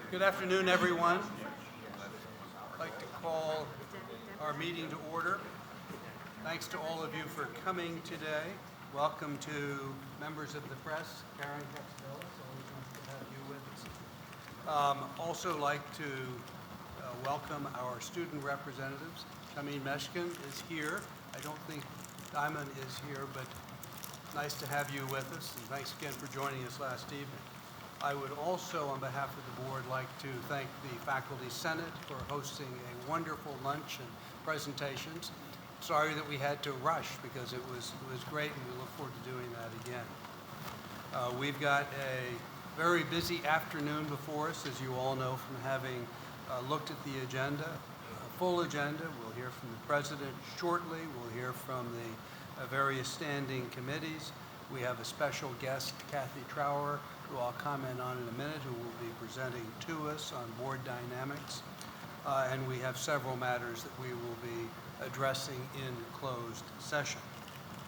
Good afternoon, everyone. I'd like to call our meeting to order. Thanks to all of you for coming today. Welcome to members of the press. Karen Capsville, it's always nice to have you with us. Also like to welcome our student representatives. Kameen Meshkin is here. I don't think Diamond is here, but nice to have you with us, and thanks again for joining us last evening. I would also, on behalf of the board, like to thank the Faculty Senate for hosting a wonderful lunch and presentations. Sorry that we had to rush because it was great, and we look forward to doing that again. We've got a very busy afternoon before us, as you all know from having looked at the agenda, a full agenda. We'll hear from the president shortly. We'll hear from the various standing committees. We have a special guest, Kathy Trower, who I'll comment on in a minute, who will be presenting to us on board dynamics. And we have several matters that we will be addressing in closed session.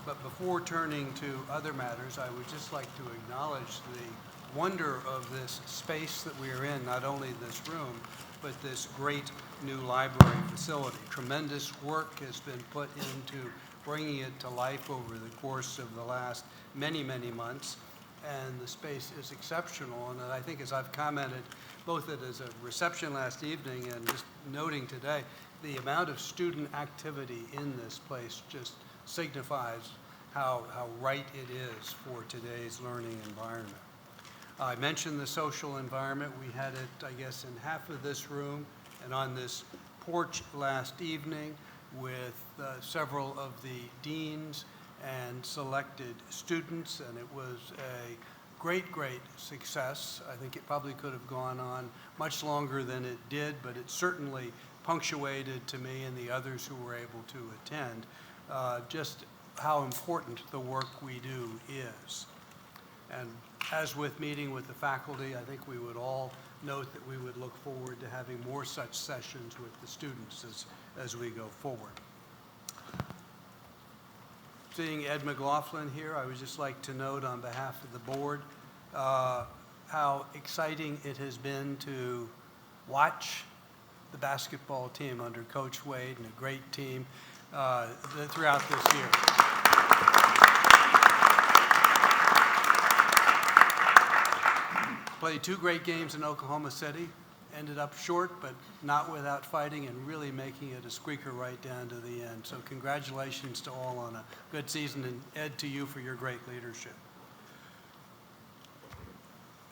But before turning to other matters, I would just like to acknowledge the wonder of this space that we are in, not only this room, but this great new library facility. Tremendous work has been put into bringing it to life over the course of the last many, many months. And the space is exceptional. And I think, as I've commented, both as a reception last evening and just noting today, the amount of student activity in this place just signifies how right it is for today's learning environment. I mentioned the social environment. We had it, I guess, in half of this room and on this porch last evening with several of the deans and selected students, and it was a great success. I think it probably could have gone on much longer than it did, but it certainly punctuated to me and the others who were able to attend just how important the work we do is. And as with meeting with the faculty, I think we would all note that we would look forward to having more such sessions with the students as we go forward. Seeing Ed McLaughlin here, I would just like to note on behalf of the board how exciting it has been to watch the basketball team under Coach Wade and a great team throughout this year. Played 2 great games in Oklahoma City. Ended up short, but not without fighting and really making it a squeaker right down to the end. So congratulations to all on a good season, and Ed, to you for your great leadership.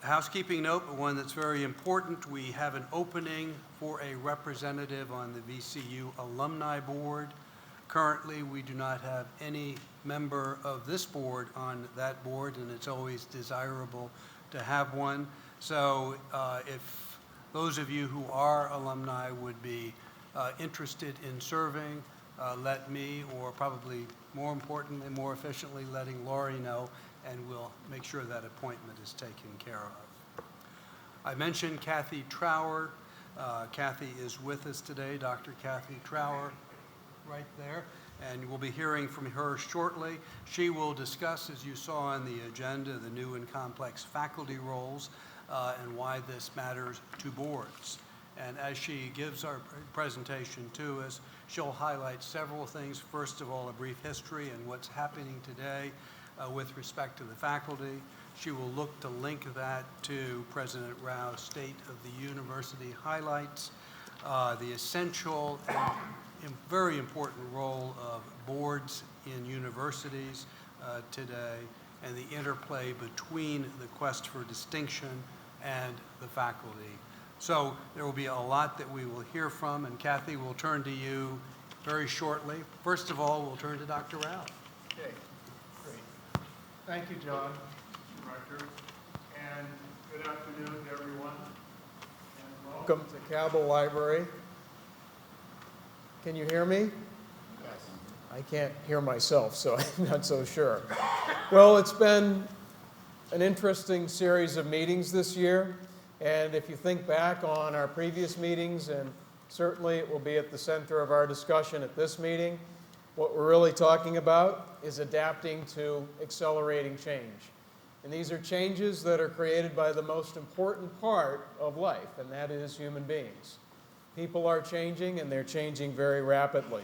A housekeeping note, but one that's very important. We have an opening for a representative on the VCU Alumni Board. Currently, we do not have any member of this board on that board, and it's always desirable to have one. So if those of you who are alumni would be interested in serving, let me, or probably more importantly, more efficiently, letting Laurie know, and we'll make sure that appointment is taken care of. I mentioned Kathy Trower. Kathy is with us today, Dr. Kathy Trower, right there, and we'll be hearing from her shortly. She will discuss, as you saw on the agenda, the new and complex faculty roles and why this matters to boards. And as she gives our presentation to us, she'll highlight several things. First of all, a brief history and what's happening today with respect to the faculty. She will look to link that to President Rao's State of the University highlights, the essential and very important role of boards in universities today, and the interplay between the quest for distinction and the faculty. So there will be a lot that we will hear from, and Kathy will turn to you very shortly. First of all, we'll turn to Dr. Rao. Okay, great. Thank you, John, Director, and good afternoon to everyone, and welcome to Cabell Library. Can you hear me? Yes. I can't hear myself, so I'm not so sure. Well, it's been an interesting series of meetings this year, and if you think back on our previous meetings, and certainly it will be at the center of our discussion at this meeting, what we're really talking about is adapting to accelerating change. And these are changes that are created by the most important part of life, and that is human beings. People are changing, and they're changing very rapidly.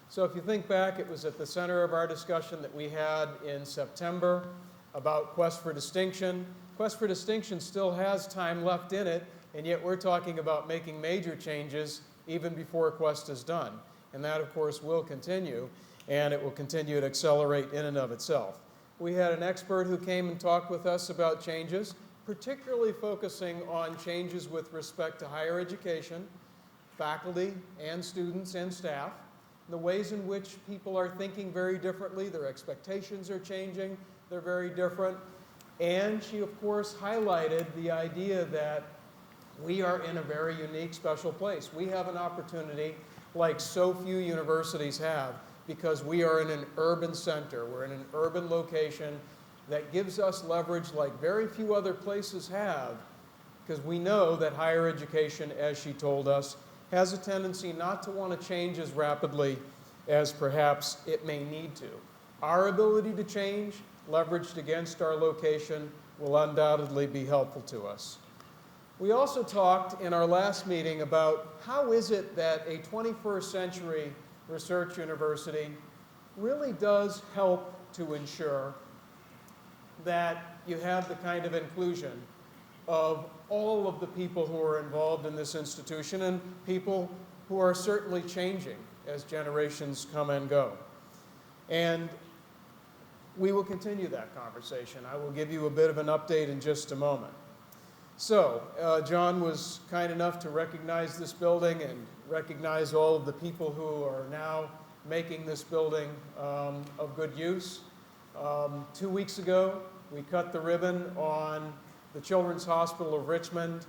So if you think back, it was at the center of our discussion that we had in September about Quest for Distinction. Quest for Distinction still has time left in it, and yet we're talking about making major changes even before Quest is done. And that, of course, will continue, and it will continue to accelerate in and of itself. We had an expert who came and talked with us about changes, particularly focusing on changes with respect to higher education, faculty and students and staff, the ways in which people are thinking very differently, their expectations are changing, they're very different. And she, of course, highlighted the idea that we are in a very unique, special place. We have an opportunity like so few universities have, because we are in an urban center. We're in an urban location that gives us leverage like very few other places have, because we know that higher education, as she told us, has a tendency not to want to change as rapidly as perhaps it may need to. Our ability to change, leveraged against our location, will undoubtedly be helpful to us. We also talked in our last meeting about how is it that a 21st century research university really does help to ensure that you have the kind of inclusion of all of the people who are involved in this institution and people who are certainly changing as generations come and go. And we will continue that conversation. I will give you a bit of an update in just a moment. So, John was kind enough to recognize this building and recognize all of the people who are now making this building of good use. 2 weeks ago, we cut the ribbon on the Children's Hospital of Richmond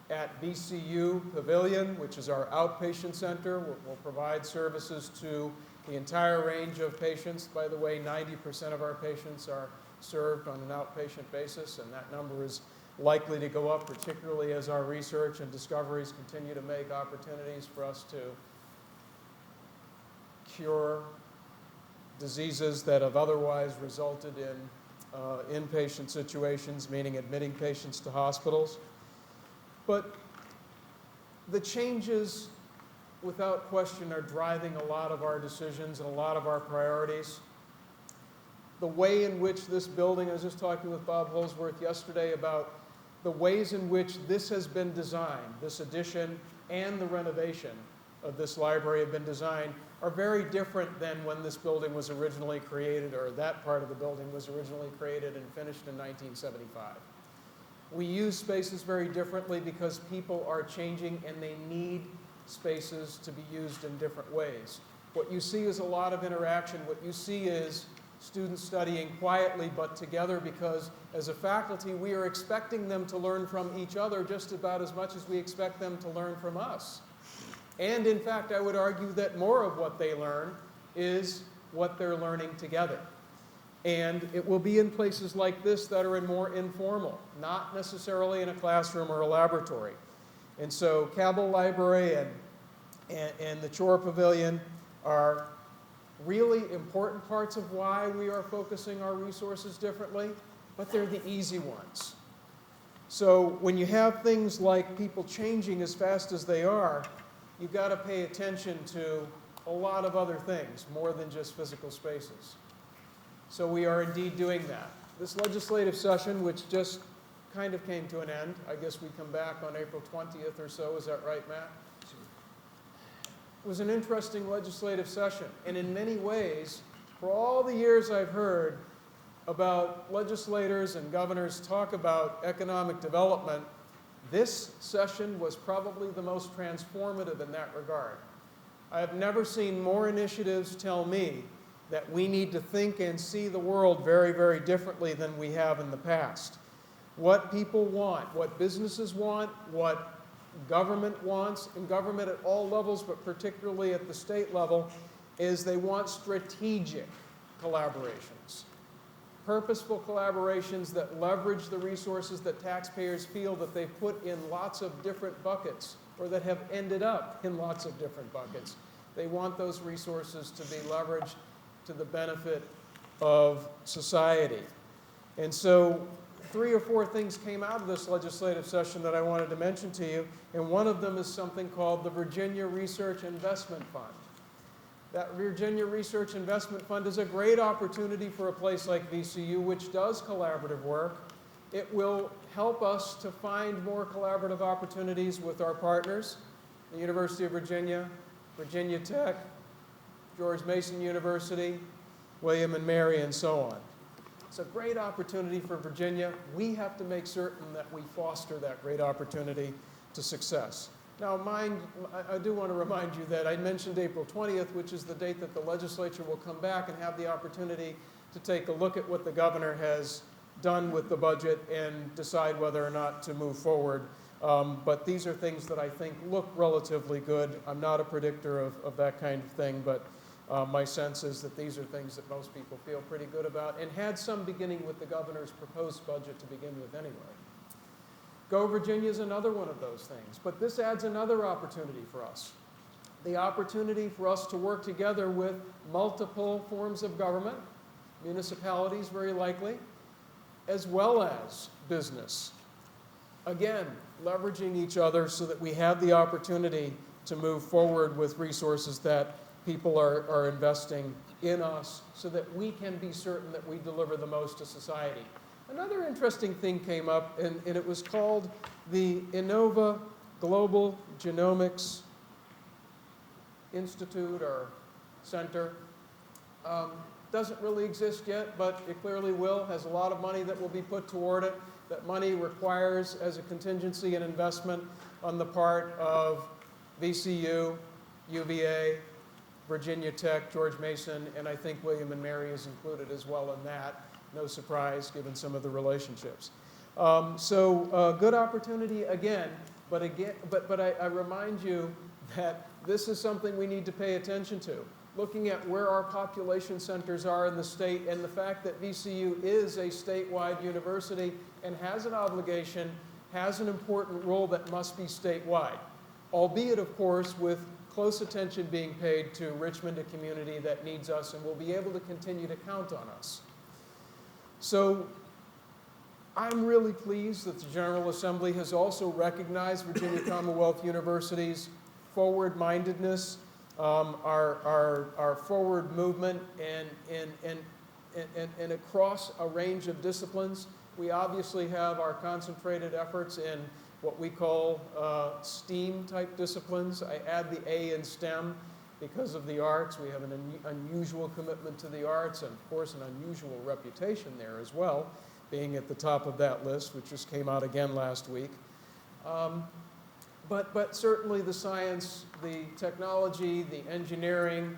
at VCU Pavilion, which is our outpatient center. We'll provide services to the entire range of patients. By the way, 90% of our patients are served on an outpatient basis, and that number is likely to go up, particularly as our research and discoveries continue to make opportunities for us to cure diseases that have otherwise resulted in inpatient situations, meaning admitting patients to hospitals. But the changes, without question, are driving a lot of our decisions and a lot of our priorities. The way in which this building, I was just talking with Bob Holsworth yesterday about the ways in which this has been designed, this addition and the renovation of this library have been designed, are very different than when this building was originally created, or that part of the building was originally created and finished in 1975. We use spaces very differently because people are changing and they need spaces to be used in different ways. What you see is a lot of interaction. What you see is students studying quietly but together, because as a faculty we are expecting them to learn from each other just about as much as we expect them to learn from us. And in fact, I would argue that more of what they learn is what they're learning together. And it will be in places like this that are more informal, not necessarily in a classroom or a laboratory. And so Cabell Library and the Chore Pavilion are really important parts of why we are focusing our resources differently, but they're the easy ones. So when you have things like people changing as fast as they are, you've got to pay attention to a lot of other things, more than just physical spaces. So we are indeed doing that. This legislative session, which just kind of came to an end, I guess we come back on April 20th or so, is that right, Matt? It was an interesting legislative session, and in many ways, for all the years I've heard about legislators and governors talk about economic development, this session was probably the most transformative in that regard. I have never seen more initiatives tell me that we need to think and see the world very, very differently than we have in the past. What people want, what businesses want, what government wants, and government at all levels, but particularly at the state level, is they want strategic collaborations. Purposeful collaborations that leverage the resources that taxpayers feel that they've put in lots of different buckets, or that have ended up in lots of different buckets. They want those resources to be leveraged to the benefit of society. And so 3 or 4 things came out of this legislative session that I wanted to mention to you, and one of them is something called the Virginia Research Investment Fund. That Virginia Research Investment Fund is a great opportunity for a place like VCU, which does collaborative work. It will help us to find more collaborative opportunities with our partners, the University of Virginia, Virginia Tech, George Mason University, William and Mary, and so on. It's a great opportunity for Virginia. We have to make certain that we foster that great opportunity to success. Now, I do want to remind you that I mentioned April 20th, which is the date that the legislature will come back and have the opportunity to take a look at what the governor has done with the budget and decide whether or not to move forward. But these are things that I think look relatively good. I'm not a predictor of that kind of thing, but my sense is that these are things that most people feel pretty good about and had some beginning with the governor's proposed budget to begin with anyway. Go Virginia is another one of those things, but this adds another opportunity for us. The opportunity for us to work together with multiple forms of government, municipalities very likely, as well as business. Again, leveraging each other so that we have the opportunity to move forward with resources that people are investing in us so that we can be certain that we deliver the most to society. Another interesting thing came up, and it was called the Innova Global Genomics Institute or Center. Doesn't really exist yet, but it clearly will. Has a lot of money that will be put toward it. That money requires, as a contingency, an investment on the part of VCU, UVA, Virginia Tech, George Mason, and I think William and Mary is included as well in that. No surprise, given some of the relationships. Good opportunity again, but I remind you that this is something we need to pay attention to. Looking at where our population centers are in the state and the fact that VCU is a statewide university and has an obligation, has an important role that must be statewide, albeit, of course, with close attention being paid to Richmond, a community that needs us and will be able to continue to count on us. So I'm really pleased that the General Assembly has also recognized Virginia Commonwealth University's forward-mindedness, our forward movement and across a range of disciplines. We obviously have our concentrated efforts in what we call STEAM-type disciplines. I add the A in STEM because of the arts. We have an unusual commitment to the arts and, of course, an unusual reputation there as well, being at the top of that list, which just came out again last week. But certainly the science, the technology, the engineering,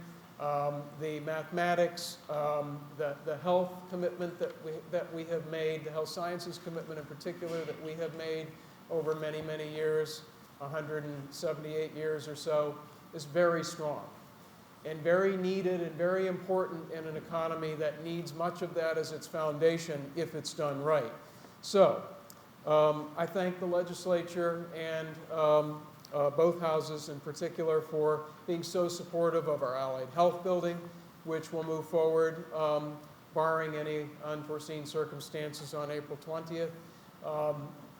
the mathematics, the health commitment that we have made, the health sciences commitment in particular that we have made over many, many years, 178 years or so, is very strong and very needed and very important in an economy that needs much of that as its foundation if it's done right. So I thank the legislature and both houses in particular for being so supportive of our allied health building, which will move forward barring any unforeseen circumstances on April 20th.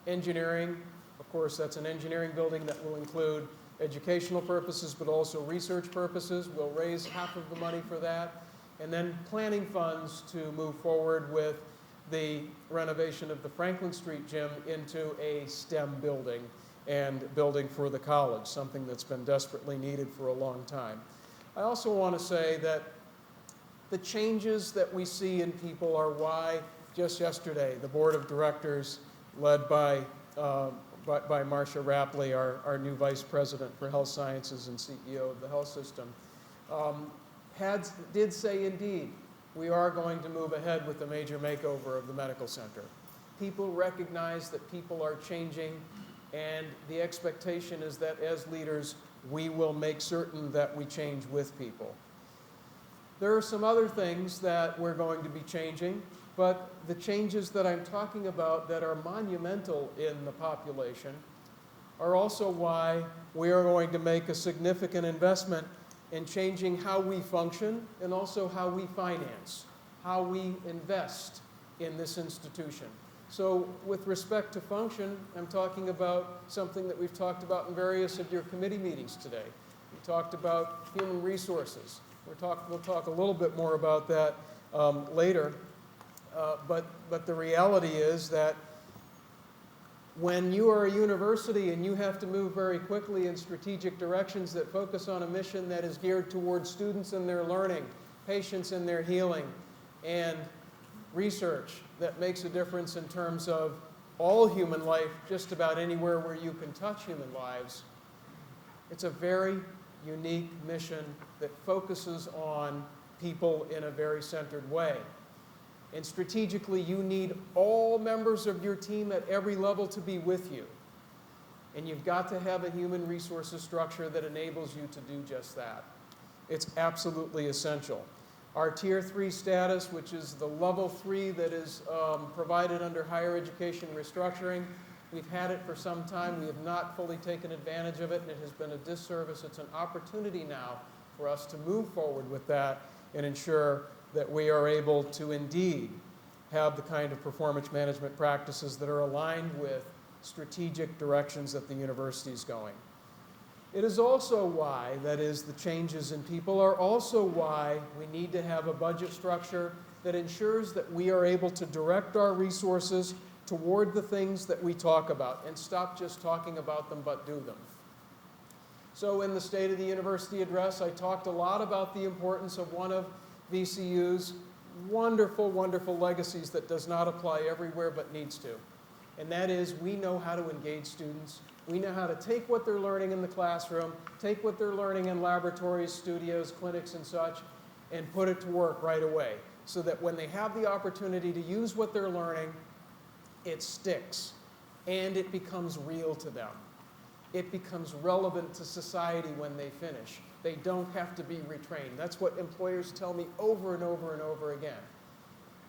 Engineering, of course, that's an engineering building that will include educational purposes, but also research purposes. We'll raise half of the money for that. And then planning funds to move forward with the renovation of the Franklin Street gym into a STEM building and building for the college, something that's been desperately needed for a long time. I also want to say that the changes that we see in people are why just yesterday the board of directors led by Marcia Rapley, our new vice president for health sciences and CEO of the health system, did say indeed we are going to move ahead with the major makeover of the medical center. People recognize that people are changing, and the expectation is that as leaders we will make certain that we change with people. There are some other things that we're going to be changing, but the changes that I'm talking about that are monumental in the population are also why we are going to make a significant investment in changing how we function and also how we finance, how we invest in this institution. So with respect to function, I'm talking about something that we've talked about in various of your committee meetings today. We talked about human resources. We'll talk a little bit more about that later. But the reality is that when you are a university and you have to move very quickly in strategic directions that focus on a mission that is geared towards students and their learning, patients and their healing, and research that makes a difference in terms of all human life, just about anywhere where you can touch human lives, it's a very unique mission that focuses on people in a very centered way. And strategically, you need all members of your team at every level to be with you. And you've got to have a human resources structure that enables you to do just that. It's absolutely essential. Our Tier 3 status, which is the level 3 that is provided under higher education restructuring, we've had it for some time. We have not fully taken advantage of it, and it has been a disservice. It's an opportunity now for us to move forward with that and ensure that we are able to indeed have the kind of performance management practices that are aligned with strategic directions that the university is going. It is also why, that is, the changes in people are also why we need to have a budget structure that ensures that we are able to direct our resources toward the things that we talk about and stop just talking about them but do them. So in the State of the University address, I talked a lot about the importance of one of VCU's wonderful, wonderful legacies that does not apply everywhere but needs to. And that is, we know how to engage students. We know how to take what they're learning in the classroom, take what they're learning in laboratories, studios, clinics, and such, and put it to work right away, so that when they have the opportunity to use what they're learning, it sticks, and it becomes real to them. It becomes relevant to society when they finish. They don't have to be retrained. That's what employers tell me over and over and over again.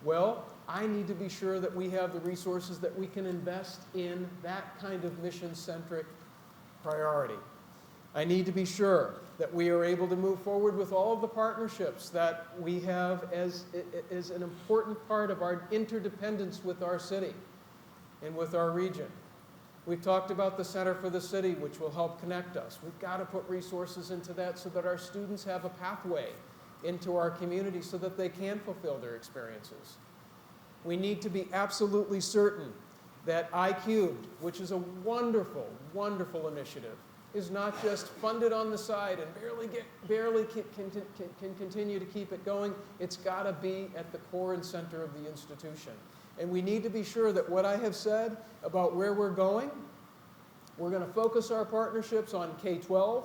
Well, I need to be sure that we have the resources that we can invest in that kind of mission-centric priority. I need to be sure that we are able to move forward with all of the partnerships that we have as an important part of our interdependence with our city and with our region. We've talked about the Center for the City, which will help connect us. We've got to put resources into that so that our students have a pathway into our community so that they can fulfill their experiences. We need to be absolutely certain that iCubed, which is a wonderful, wonderful initiative, is not just funded on the side and barely can continue to keep it going. It's got to be at the core and center of the institution. And we need to be sure that what I have said about where we're going to focus our partnerships on K-12.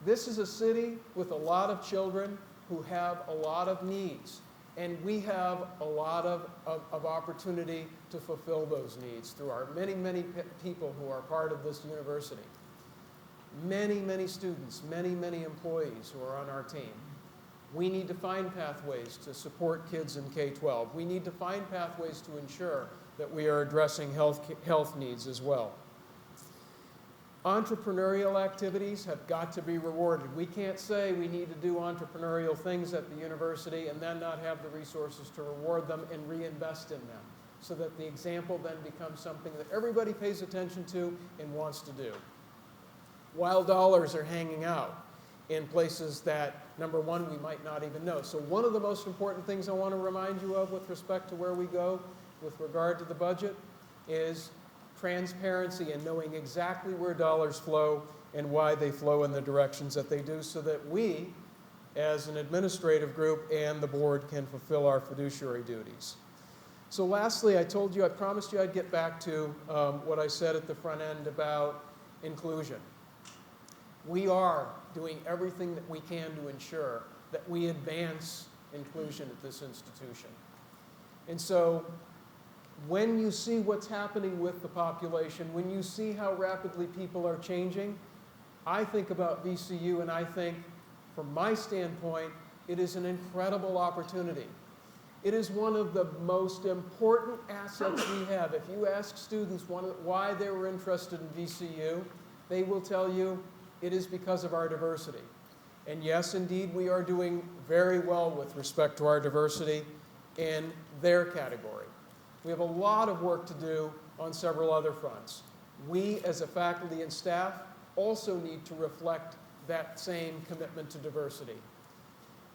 This is a city with a lot of children who have a lot of needs. And we have a lot of opportunity to fulfill those needs through our many, many people who are part of this university. Many, many students, many, many employees who are on our team. We need to find pathways to support kids in K-12. We need to find pathways to ensure that we are addressing health needs as well. Entrepreneurial activities have got to be rewarded. We can't say we need to do entrepreneurial things at the university and then not have the resources to reward them and reinvest in them, so that the example then becomes something that everybody pays attention to and wants to do. While dollars are hanging out in places that, number one, we might not even know. So one of the most important things I want to remind you of with respect to where we go with regard to the budget is transparency and knowing exactly where dollars flow and why they flow in the directions that they do, so that we, as an administrative group and the board, can fulfill our fiduciary duties. So lastly, I promised you I'd get back to what I said at the front end about inclusion. We are doing everything that we can to ensure that we advance inclusion at this institution. And so when you see what's happening with the population, when you see how rapidly people are changing, I think about VCU and I think, from my standpoint, it is an incredible opportunity. It is one of the most important assets we have. If you ask students why they were interested in VCU, they will tell you it is because of our diversity. And yes, indeed, we are doing very well with respect to our diversity in their category. We have a lot of work to do on several other fronts. We, as a faculty and staff, also need to reflect that same commitment to diversity.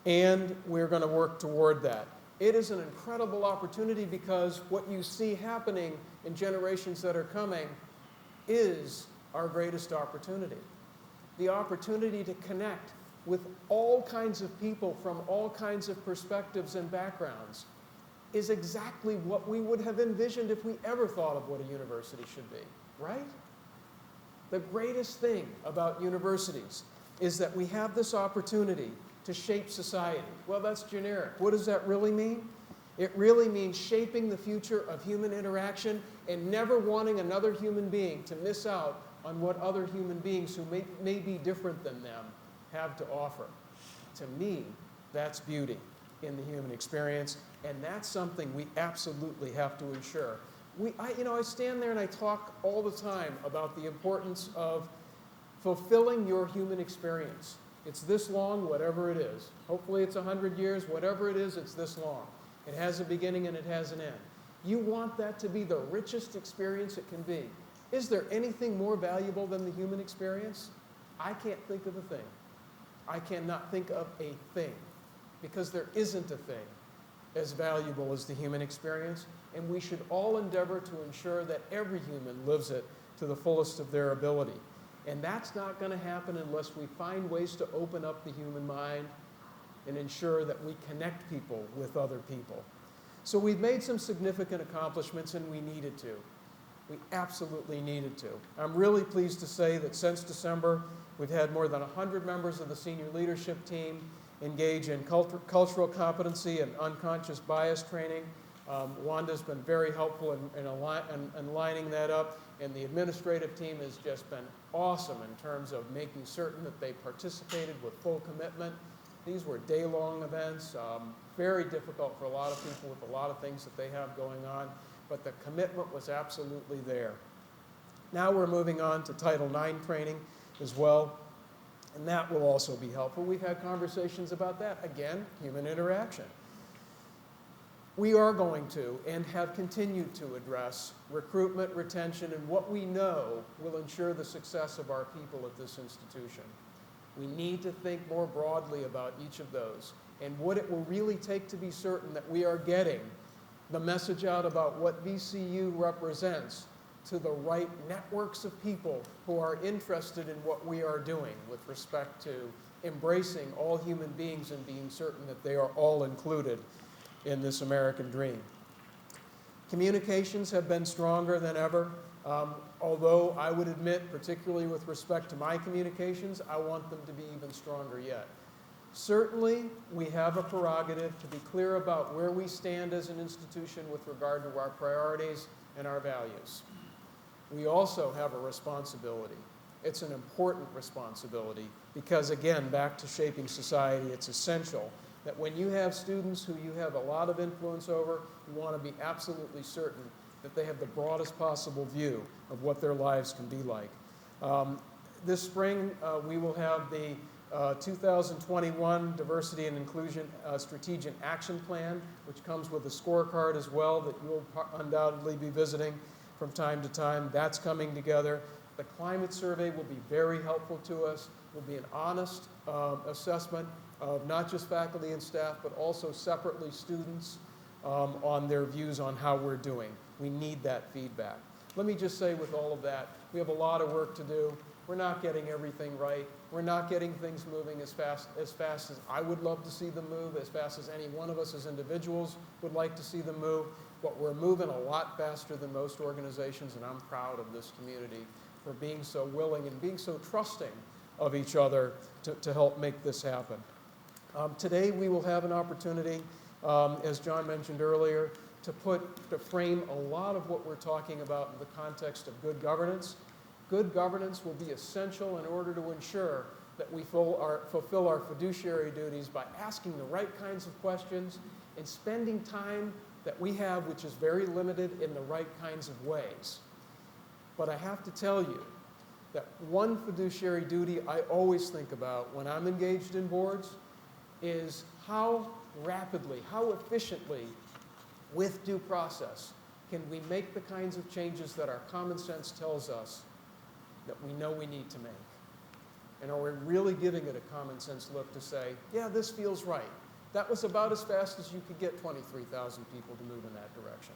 And we're going to work toward that. It is an incredible opportunity because what you see happening in generations that are coming is our greatest opportunity. The opportunity to connect with all kinds of people from all kinds of perspectives and backgrounds is exactly what we would have envisioned if we ever thought of what a university should be, right? The greatest thing about universities is that we have this opportunity to shape society. Well, that's generic. What does that really mean? It really means shaping the future of human interaction and never wanting another human being to miss out on what other human beings who may be different than them have to offer. To me, that's beauty in the human experience, and that's something we absolutely have to ensure. I stand there and I talk all the time about the importance of fulfilling your human experience. It's this long, whatever it is. Hopefully it's 100 years, whatever it is, it's this long. It has a beginning and it has an end. You want that to be the richest experience it can be. Is there anything more valuable than the human experience? I can't think of a thing. I cannot think of a thing, because there isn't a thing as valuable as the human experience, and we should all endeavor to ensure that every human lives it to the fullest of their ability. And that's not going to happen unless we find ways to open up the human mind and ensure that we connect people with other people. So we've made some significant accomplishments, and we needed to. We absolutely needed to. I'm really pleased to say that since December, we've had more than 100 members of the senior leadership team engage in cultural competency and unconscious bias training. Wanda's been very helpful in lining that up, and the administrative team has just been awesome in terms of making certain that they participated with full commitment. These were day-long events, very difficult for a lot of people with a lot of things that they have going on, but the commitment was absolutely there. Now we're moving on to Title IX training as well, and that will also be helpful. We've had conversations about that. Again, human interaction. We are going to and have continued to address recruitment, retention, and what we know will ensure the success of our people at this institution. We need to think more broadly about each of those and what it will really take to be certain that we are getting the message out about what VCU represents to the right networks of people who are interested in what we are doing with respect to embracing all human beings and being certain that they are all included in this American dream. Communications have been stronger than ever, although I would admit, particularly with respect to my communications, I want them to be even stronger yet. Certainly, we have a prerogative to be clear about where we stand as an institution with regard to our priorities and our values. We also have a responsibility. It's an important responsibility because, again, back to shaping society, it's essential that when you have students who you have a lot of influence over, you want to be absolutely certain that they have the broadest possible view of what their lives can be like. This spring, we will have the 2021 Diversity and Inclusion Strategic Action Plan, which comes with a scorecard as well that you'll undoubtedly be visiting from time to time. That's coming together. The climate survey will be very helpful to us. It will be an honest assessment of not just faculty and staff, but also separately students on their views on how we're doing. We need that feedback. Let me just say with all of that, we have a lot of work to do. We're not getting everything right. We're not getting things moving as fast as I would love to see them move, as fast as any one of us as individuals would like to see them move. But we're moving a lot faster than most organizations, and I'm proud of this community for being so willing and being so trusting of each other to help make this happen. Today we will have an opportunity, as John mentioned earlier, to frame a lot of what we're talking about in the context of good governance. Good governance will be essential in order to ensure that we fulfill our fiduciary duties by asking the right kinds of questions and spending time that we have, which is very limited, in the right kinds of ways. But I have to tell you that one fiduciary duty I always think about when I'm engaged in boards is how rapidly, how efficiently, with due process, can we make the kinds of changes that our common sense tells us that we know we need to make? And are we really giving it a common sense look to say, yeah, this feels right. That was about as fast as you could get 23,000 people to move in that direction.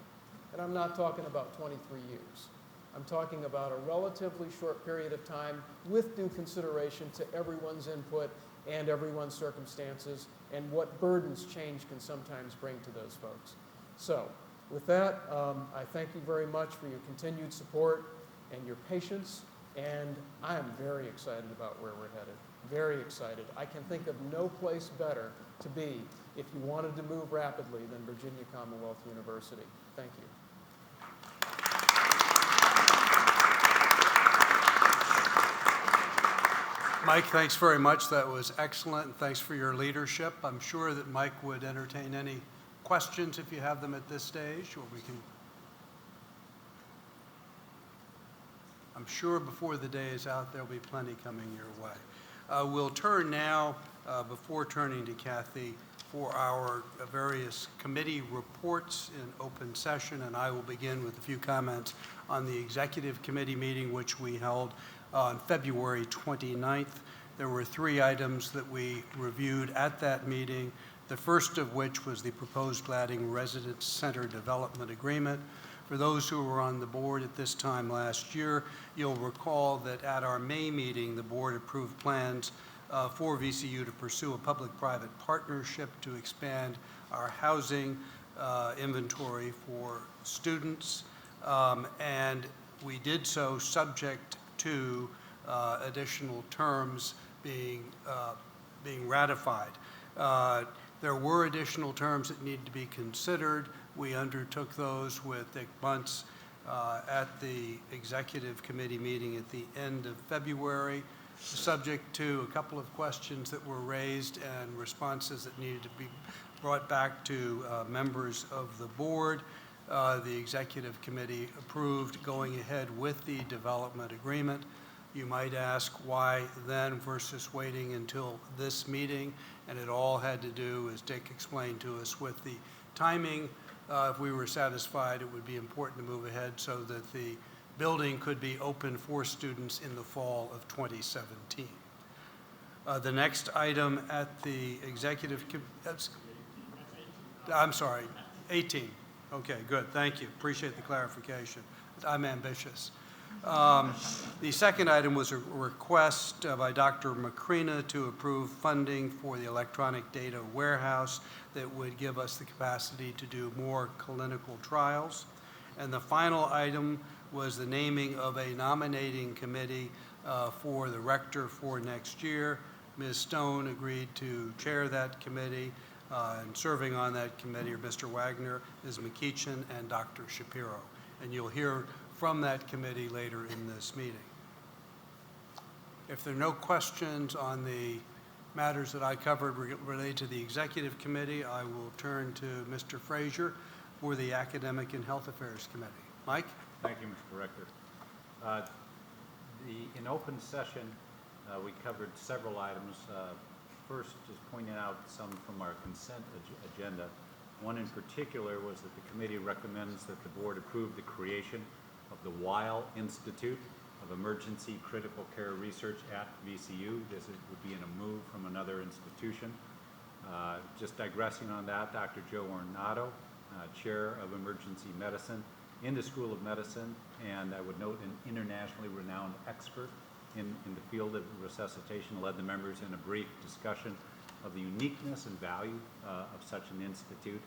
And I'm not talking about 23 years. I'm talking about a relatively short period of time with due consideration to everyone's input and everyone's circumstances and what burdens change can sometimes bring to those folks. So with that, I thank you very much for your continued support and your patience, and I am very excited about where we're headed. Very excited. I can think of no place better to be if you wanted to move rapidly than Virginia Commonwealth University. Thank you. Mike, thanks very much. That was excellent, and thanks for your leadership. I'm sure that Mike would entertain any questions if you have them at this stage, or we can. I'm sure before the day is out, there'll be plenty coming your way. We'll turn now, before turning to Kathy, for our various committee reports in open session, and I will begin with a few comments on the executive committee meeting, which we held on February 29th. There were 3 items that we reviewed at that meeting, the first of which was the proposed Gladding Residence Center Development Agreement. For those who were on the board at this time last year, you'll recall that at our May meeting, the board approved plans for VCU to pursue a public-private partnership to expand our housing inventory for students, and we did so subject to additional terms being ratified. There were additional terms that needed to be considered. We undertook those with Dick Bunce at the executive committee meeting at the end of February, subject to a couple of questions that were raised and responses that needed to be brought back to members of the board. The executive committee approved going ahead with the development agreement. You might ask why then versus waiting until this meeting, and it all had to do, as Dick explained to us, with the timing. If we were satisfied, it would be important to move ahead so that the building could be open for students in the fall of 2017. The next item at the executive, I'm sorry, 18. Okay, good, thank you. Appreciate the clarification. I'm ambitious. The second item was a request by Dr. Macrina to approve funding for the electronic data warehouse that would give us the capacity to do more clinical trials. And the final item was the naming of a nominating committee for the rector for next year. Ms. Stone agreed to chair that committee, and serving on that committee are Mr. Wagner, Ms. McEachin, and Dr. Shapiro. And you'll hear from that committee later in this meeting. If there are no questions on the matters that I covered related to the executive committee, I will turn to Mr. Frazier for the Academic and Health Affairs Committee. Mike? Thank you, Mr. Director. In open session, we covered several items. First, just pointing out some from our consent agenda. One in particular was that the committee recommends that the board approve the creation of the Weil Institute of Emergency Critical Care Research at VCU. This would be in a move from another institution. Just digressing on that, Dr. Joe Ornato, Chair of Emergency Medicine in the School of Medicine, and I would note an internationally renowned expert in the field of resuscitation, led the members in a brief discussion of the uniqueness and value of such an institute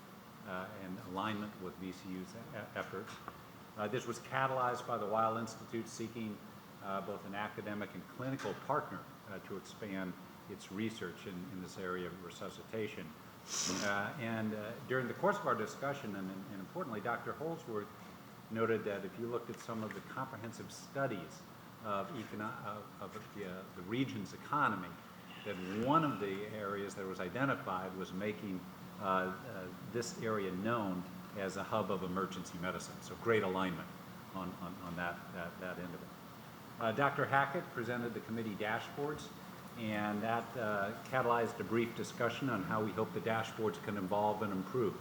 and alignment with VCU's efforts. This was catalyzed by the Weil Institute seeking both an academic and clinical partner to expand its research in this area of resuscitation. During the course of our discussion, and importantly, Dr. Holsworth noted that if you looked at some of the comprehensive studies of the region's economy, that one of the areas that was identified was making this area known as a hub of emergency medicine. So great alignment on that end of it. Dr. Hackett presented the committee dashboards, and that catalyzed a brief discussion on how we hope the dashboards can evolve and improve.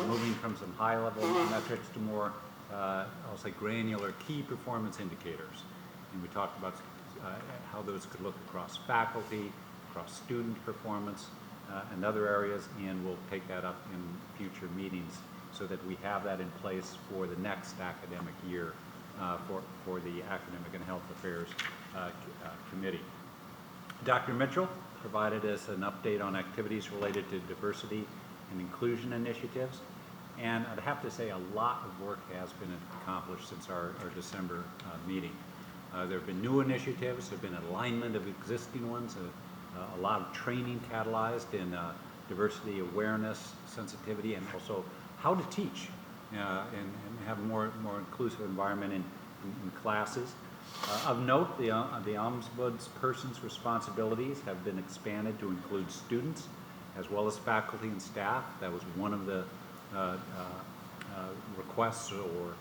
moving from some high-level metrics to more, I'll say, granular key performance indicators. And we talked about how those could look across faculty, across student performance, and other areas, and we'll take that up in future meetings so that we have that in place for the next academic year for the Academic and Health Affairs Committee. Dr. Mitchell provided us an update on activities related to diversity and inclusion initiatives, and I'd have to say a lot of work has been accomplished since our December meeting. There have been new initiatives, there have been alignment of existing ones, a lot of training catalyzed in diversity awareness, sensitivity, and also how to teach and have a more inclusive environment in classes. Of note, the ombudsperson's responsibilities have been expanded to include students as well as faculty and staff. That was one of the requests or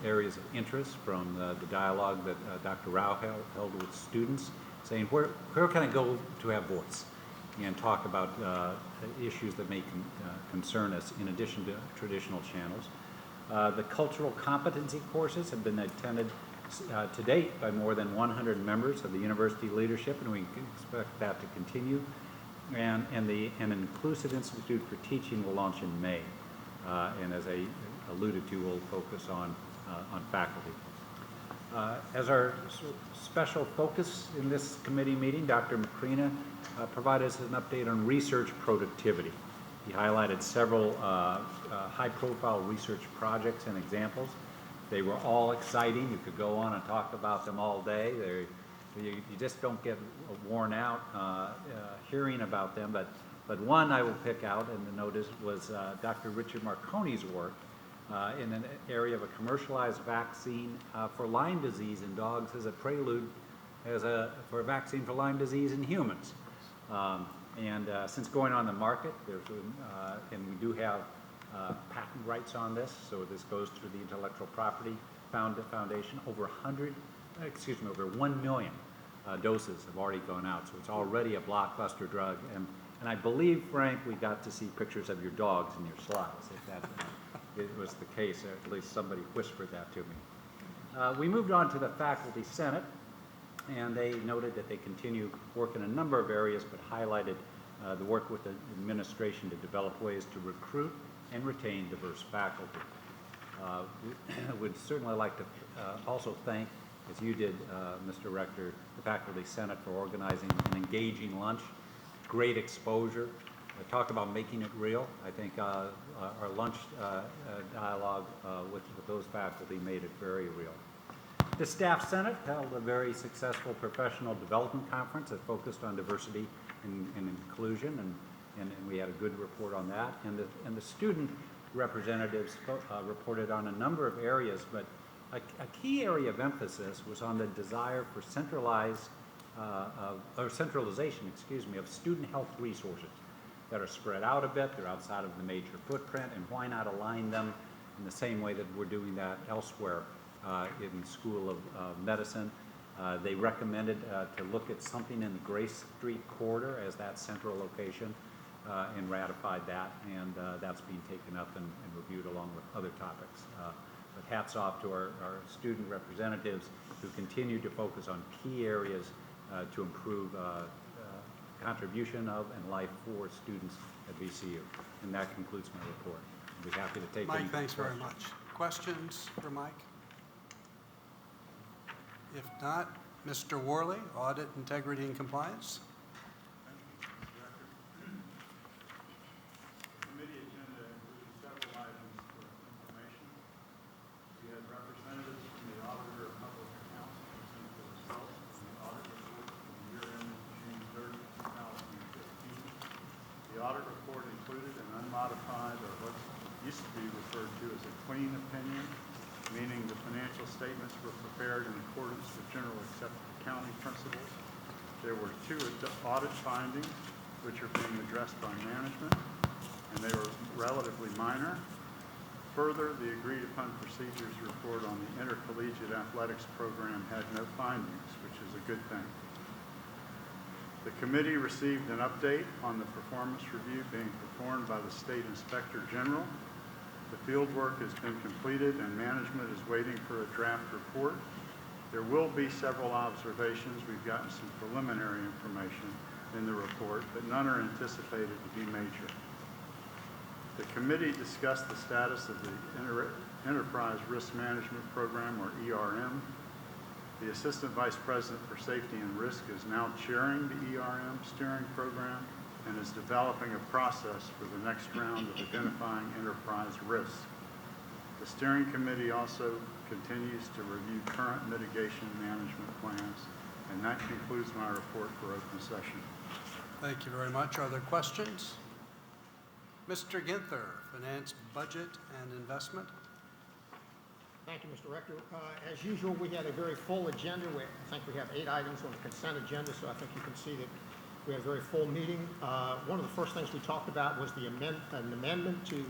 areas of interest from the dialogue that Dr. Rao held with students, saying where can I go to have voice and talk about issues that may concern us in addition to traditional channels. The cultural competency courses have been attended to date by more than 100 members of the university leadership, and we expect that to continue. And an Inclusive Institute for Teaching will launch in May, and as I alluded to, will focus on faculty. As our special focus in this committee meeting, Dr. Macrina provided us an update on research productivity. He highlighted several high-profile research projects and examples. They were all exciting. You could go on and talk about them all day. You just don't get worn out hearing about them. But one I will pick out and notice was Dr. Richard Marconi's work in an area of a commercialized vaccine for Lyme disease in dogs as a prelude for a vaccine for Lyme disease in humans. Since going on the market, and we do have patent rights on this, so this goes through the Intellectual Property Foundation. Over 1 million doses have already gone out, so it's already a blockbuster drug. And I believe, Frank, we got to see pictures of your dogs in your slides, if that it was the case, or at least somebody whispered that to me. We moved on to the Faculty Senate, and they noted that they continue work in a number of areas, but highlighted the work with the administration to develop ways to recruit and retain diverse faculty. We would certainly like to also thank, as you did, Mr. Rector, the Faculty Senate for organizing an engaging lunch. Great exposure. Talk about making it real. I think our lunch dialogue with those faculty made it very real. The Staff Senate held a very successful professional development conference that focused on diversity and inclusion, and we had a good report on that. And the student representatives reported on a number of areas, but a key area of emphasis was on the desire for centralization, of student health resources that are spread out a bit. They're outside of the major footprint, and why not align them in the same way that we're doing that elsewhere in the School of Medicine. They recommended to look at something in the Grace Street corridor as that central location, and ratified that, and that's being taken up and reviewed along with other topics. But hats off to our student representatives who continue to focus on key areas to improve contribution of and life for students at VCU. And that concludes my report. I'll be happy to take any Mike, thanks very questions. much. Questions for Mike? If not, Mr. Worley, Audit, Integrity, and Compliance. Committee agenda includes several items for information. We had representatives from the Auditor of Public Accounts present the results of the audit report for the year ended June 30, 2015. The audit report included an unmodified, or what used to be referred to as a clean opinion, meaning the financial statements were prepared in accordance with generally accepted accounting principles. There were 2 audit findings, which are being addressed by management, and they were relatively minor. Further, the agreed-upon procedures report on the intercollegiate athletics program had no findings, which is a good thing. The committee received an update on the performance review being performed by the State Inspector General. The field work has been completed and management is waiting for a draft report. There will be several observations. We've gotten some preliminary information in the report, but none are anticipated to be major. The committee discussed the status of the Enterprise Risk Management Program, or ERM. The Assistant Vice President for Safety and Risk is now chairing the ERM steering program and is developing a process for the next round of identifying enterprise risks. The steering committee also continues to review current mitigation management plans, and that concludes my report for open session. Thank you very much. Are there questions? Mr. Ginther, Finance, Budget, and Investment. Thank you, Mr. Rector. As usual, we had a very full agenda. I think we have 8 items on the consent agenda, so I think you can see that we had a very full meeting. One of the first things we talked about was an amendment to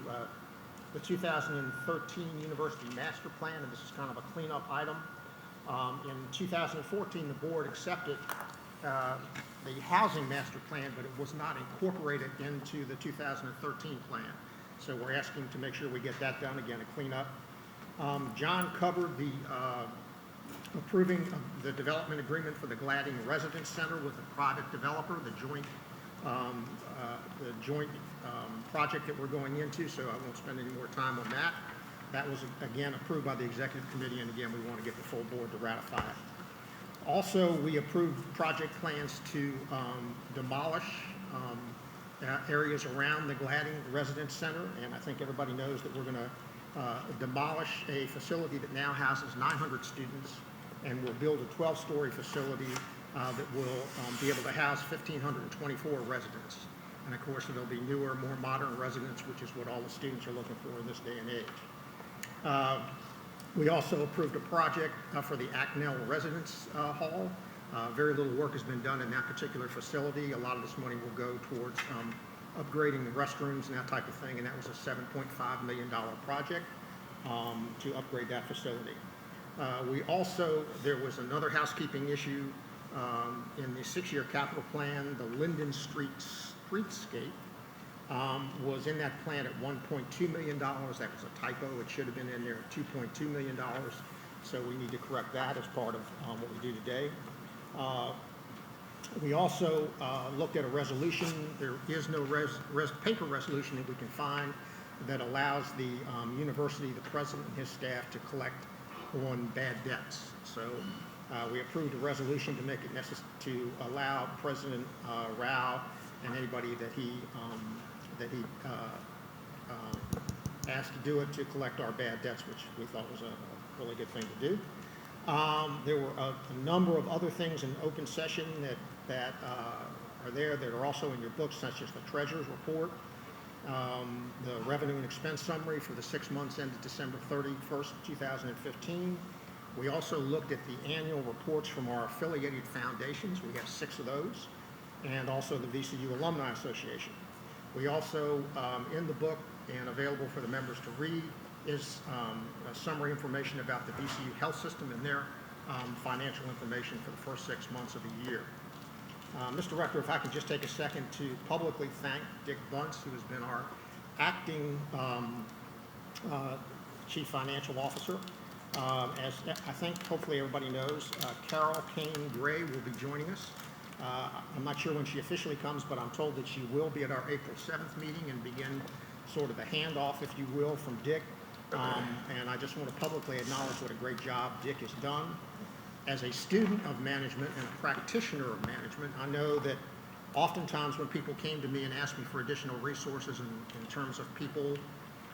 the 2013 University Master Plan, and this is kind of a cleanup item. In 2014, the board accepted the housing master plan, but it was not incorporated into the 2013 plan. So we're asking to make sure we get that done again, a cleanup. John covered the approving of the development agreement for the Gladding Residence Center with a private developer, the joint project that we're going into, so I won't spend any more time on that. That was, again, approved by the executive committee, and again, we want to get the full board to ratify it. Also, we approved project plans to demolish areas around the Gladding Residence Center, and I think everybody knows that we're going to demolish a facility that now houses 900 students, and we'll build a 12-story facility that will be able to house 1,524 residents. And of course, there'll be newer, more modern residents, which is what all the students are looking for in this day and age. We also approved a project for the Acknell Residence Hall. Very little work has been done in that particular facility. A lot of this money will go towards upgrading the restrooms and that type of thing, and that was a $7.5 million project to upgrade that facility. There was another housekeeping issue in the 6-year capital plan. The Linden Street streetscape was in that plan at $1.2 million. That was a typo. It should have been in there at $2.2 million. So we need to correct that as part of what we do today. We also looked at a resolution. There is no paper resolution that we can find that allows the university, the president and his staff to collect on bad debts. So we approved a resolution to make it necessary to allow President Rao and anybody that he asked to do it to collect our bad debts, which we thought was a really good thing to do. There were a number of other things in open session that are there that are also in your books, such as the treasurer's report, the revenue and expense summary for the 6 months ended December 31st, 2015. We also looked at the annual reports from our affiliated foundations. We have 6 of those, and also the VCU Alumni Association. We also, in the book and available for the members to read, is summary information about the VCU health system and their financial information for the first 6 months of the year. Mr. Rector, if I could just take a second to publicly thank Dick Bunce, who has been our acting Chief Financial Officer. As I think hopefully everybody knows, Carol Kane Gray will be joining us. I'm not sure when she officially comes, but I'm told that she will be at our April 7th meeting and begin sort of a handoff, if you will, from Dick. And I just want to publicly acknowledge what a great job Dick has done. As a student of management and a practitioner of management, I know that oftentimes when people came to me and asked me for additional resources in terms of people,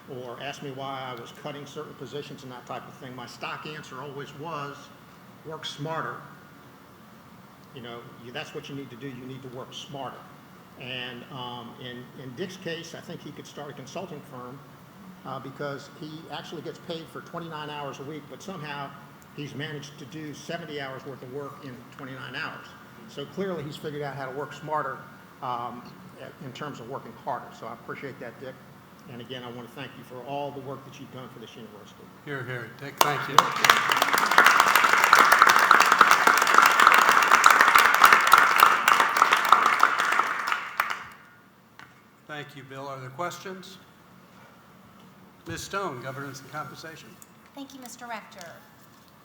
or asked me why I was cutting certain positions and that type of thing, my stock answer always was, work smarter. You know, that's what you need to do. You need to work smarter. And in Dick's case, I think he could start a consulting firm because he actually gets paid for 29 hours a week, but somehow he's managed to do 70 hours worth of work in 29 hours. So clearly he's figured out how to work smarter in terms of working harder. So I appreciate that, Dick. And again, I want to thank you for all the work that you've done for this university. Here, here. Dick, thank you. Thank you, Bill. Are there questions? Ms. Stone, Governance and Compensation. Thank you, Mr. Rector.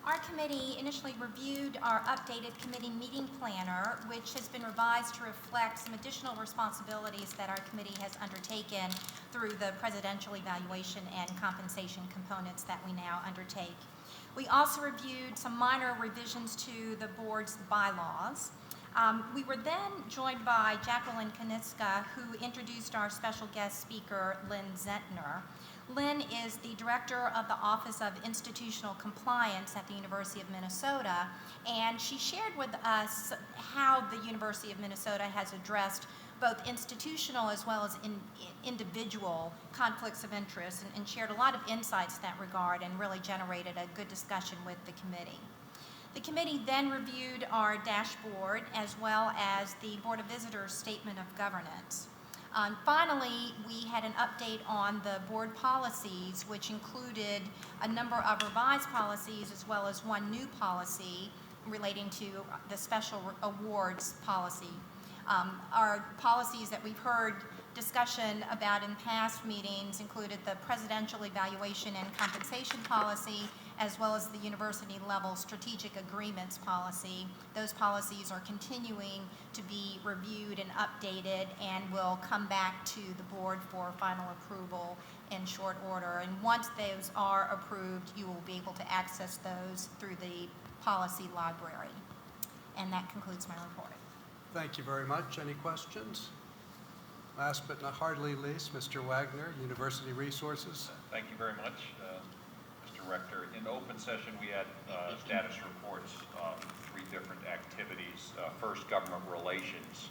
Our committee initially reviewed our updated committee meeting planner, which has been revised to reflect some additional responsibilities that our committee has undertaken through the presidential evaluation and compensation components that we now undertake. We also reviewed some minor revisions to the board's bylaws. We were then joined by Jacqueline Kaniska, who introduced our special guest speaker, Lynn Zentner. Lynn is the director of the Office of Institutional Compliance at the University of Minnesota, and she shared with us how the University of Minnesota has addressed both institutional as well as individual conflicts of interest, and shared a lot of insights in that regard and really generated a good discussion with the committee. The committee then reviewed our dashboard as well as the Board of Visitors Statement of Governance. Finally, we had an update on the board policies, which included a number of revised policies as well as one new policy relating to the special awards policy. Our policies that we've heard discussion about in past meetings included the presidential evaluation and compensation policy, as well as the university level strategic agreements policy. Those policies are continuing to be reviewed and updated and will come back to the board for final approval in short order. And once those are approved, you will be able to access those through the policy library. And that concludes my report. Thank you very much. Any questions? Last but not hardly least, Mr. Wagner, University Resources. Thank you very much, Mr. Rector. In open session, we had status reports on 3 different activities. First, government relations,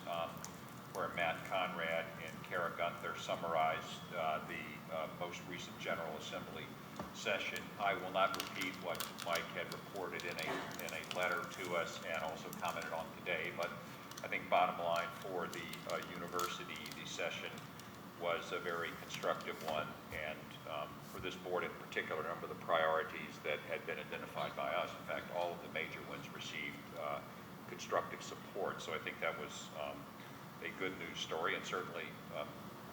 where Matt Conrad and Kara Gunther summarized the most recent General Assembly session. I will not repeat what Mike had reported in a letter to us and also commented on today, but I think bottom line for the university, the session was a very constructive one, and for this board in particular, a number of the priorities that had been identified by us, in fact, all of the major ones received constructive support. So I think that was a good news story, and certainly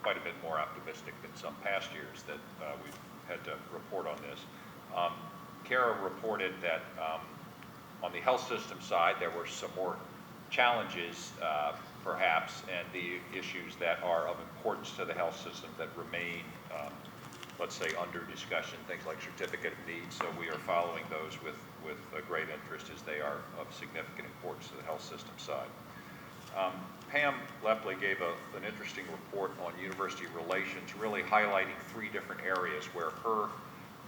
quite a bit more optimistic than some past years that we've had to report on this. Kara reported that on the health system side, there were some more challenges, perhaps, and the issues that are of importance to the health system that remain, let's say, under discussion, things like certificate of need. So we are following those with a great interest as they are of significant importance to the health system side. Pam Lepley gave an interesting report on university relations, really highlighting 3 different areas where her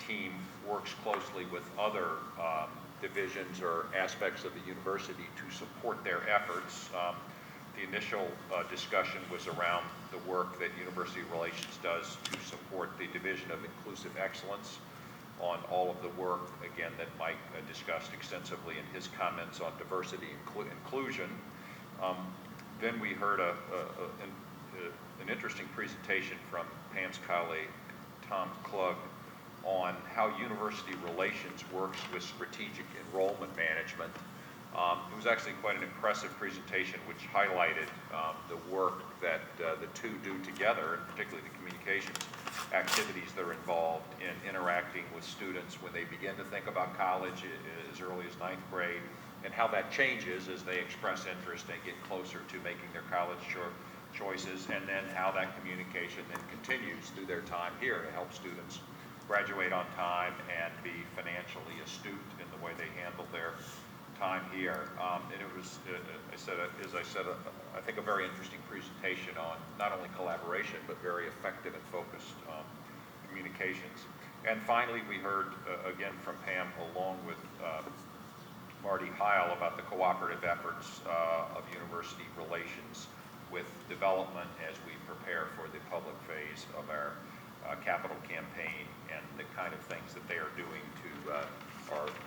team works closely with other divisions or aspects of the university to support their efforts. The initial discussion was around the work that University Relations does to support the Division of Inclusive Excellence on all of the work, again, that Mike discussed extensively in his comments on diversity and inclusion. Then we heard an interesting presentation from Pam's colleague, Tom Klug, on how university relations works with strategic enrollment management. It was actually quite an impressive presentation, which highlighted the work that the two do together, and particularly the communications activities that are involved in interacting with students when they begin to think about college as early as 9th grade, and how that changes as they express interest and get closer to making their college choices, and then how that communication then continues through their time here to help students graduate on time and be financially astute in the way they handle their time here. And it was, as I said, I think a very interesting presentation on not only collaboration, but very effective and focused communications. And finally, we heard again from Pam, along with Marty Heil, about the cooperative efforts of university relations with development as we prepare for the public phase of our capital campaign, and the kind of things that they are doing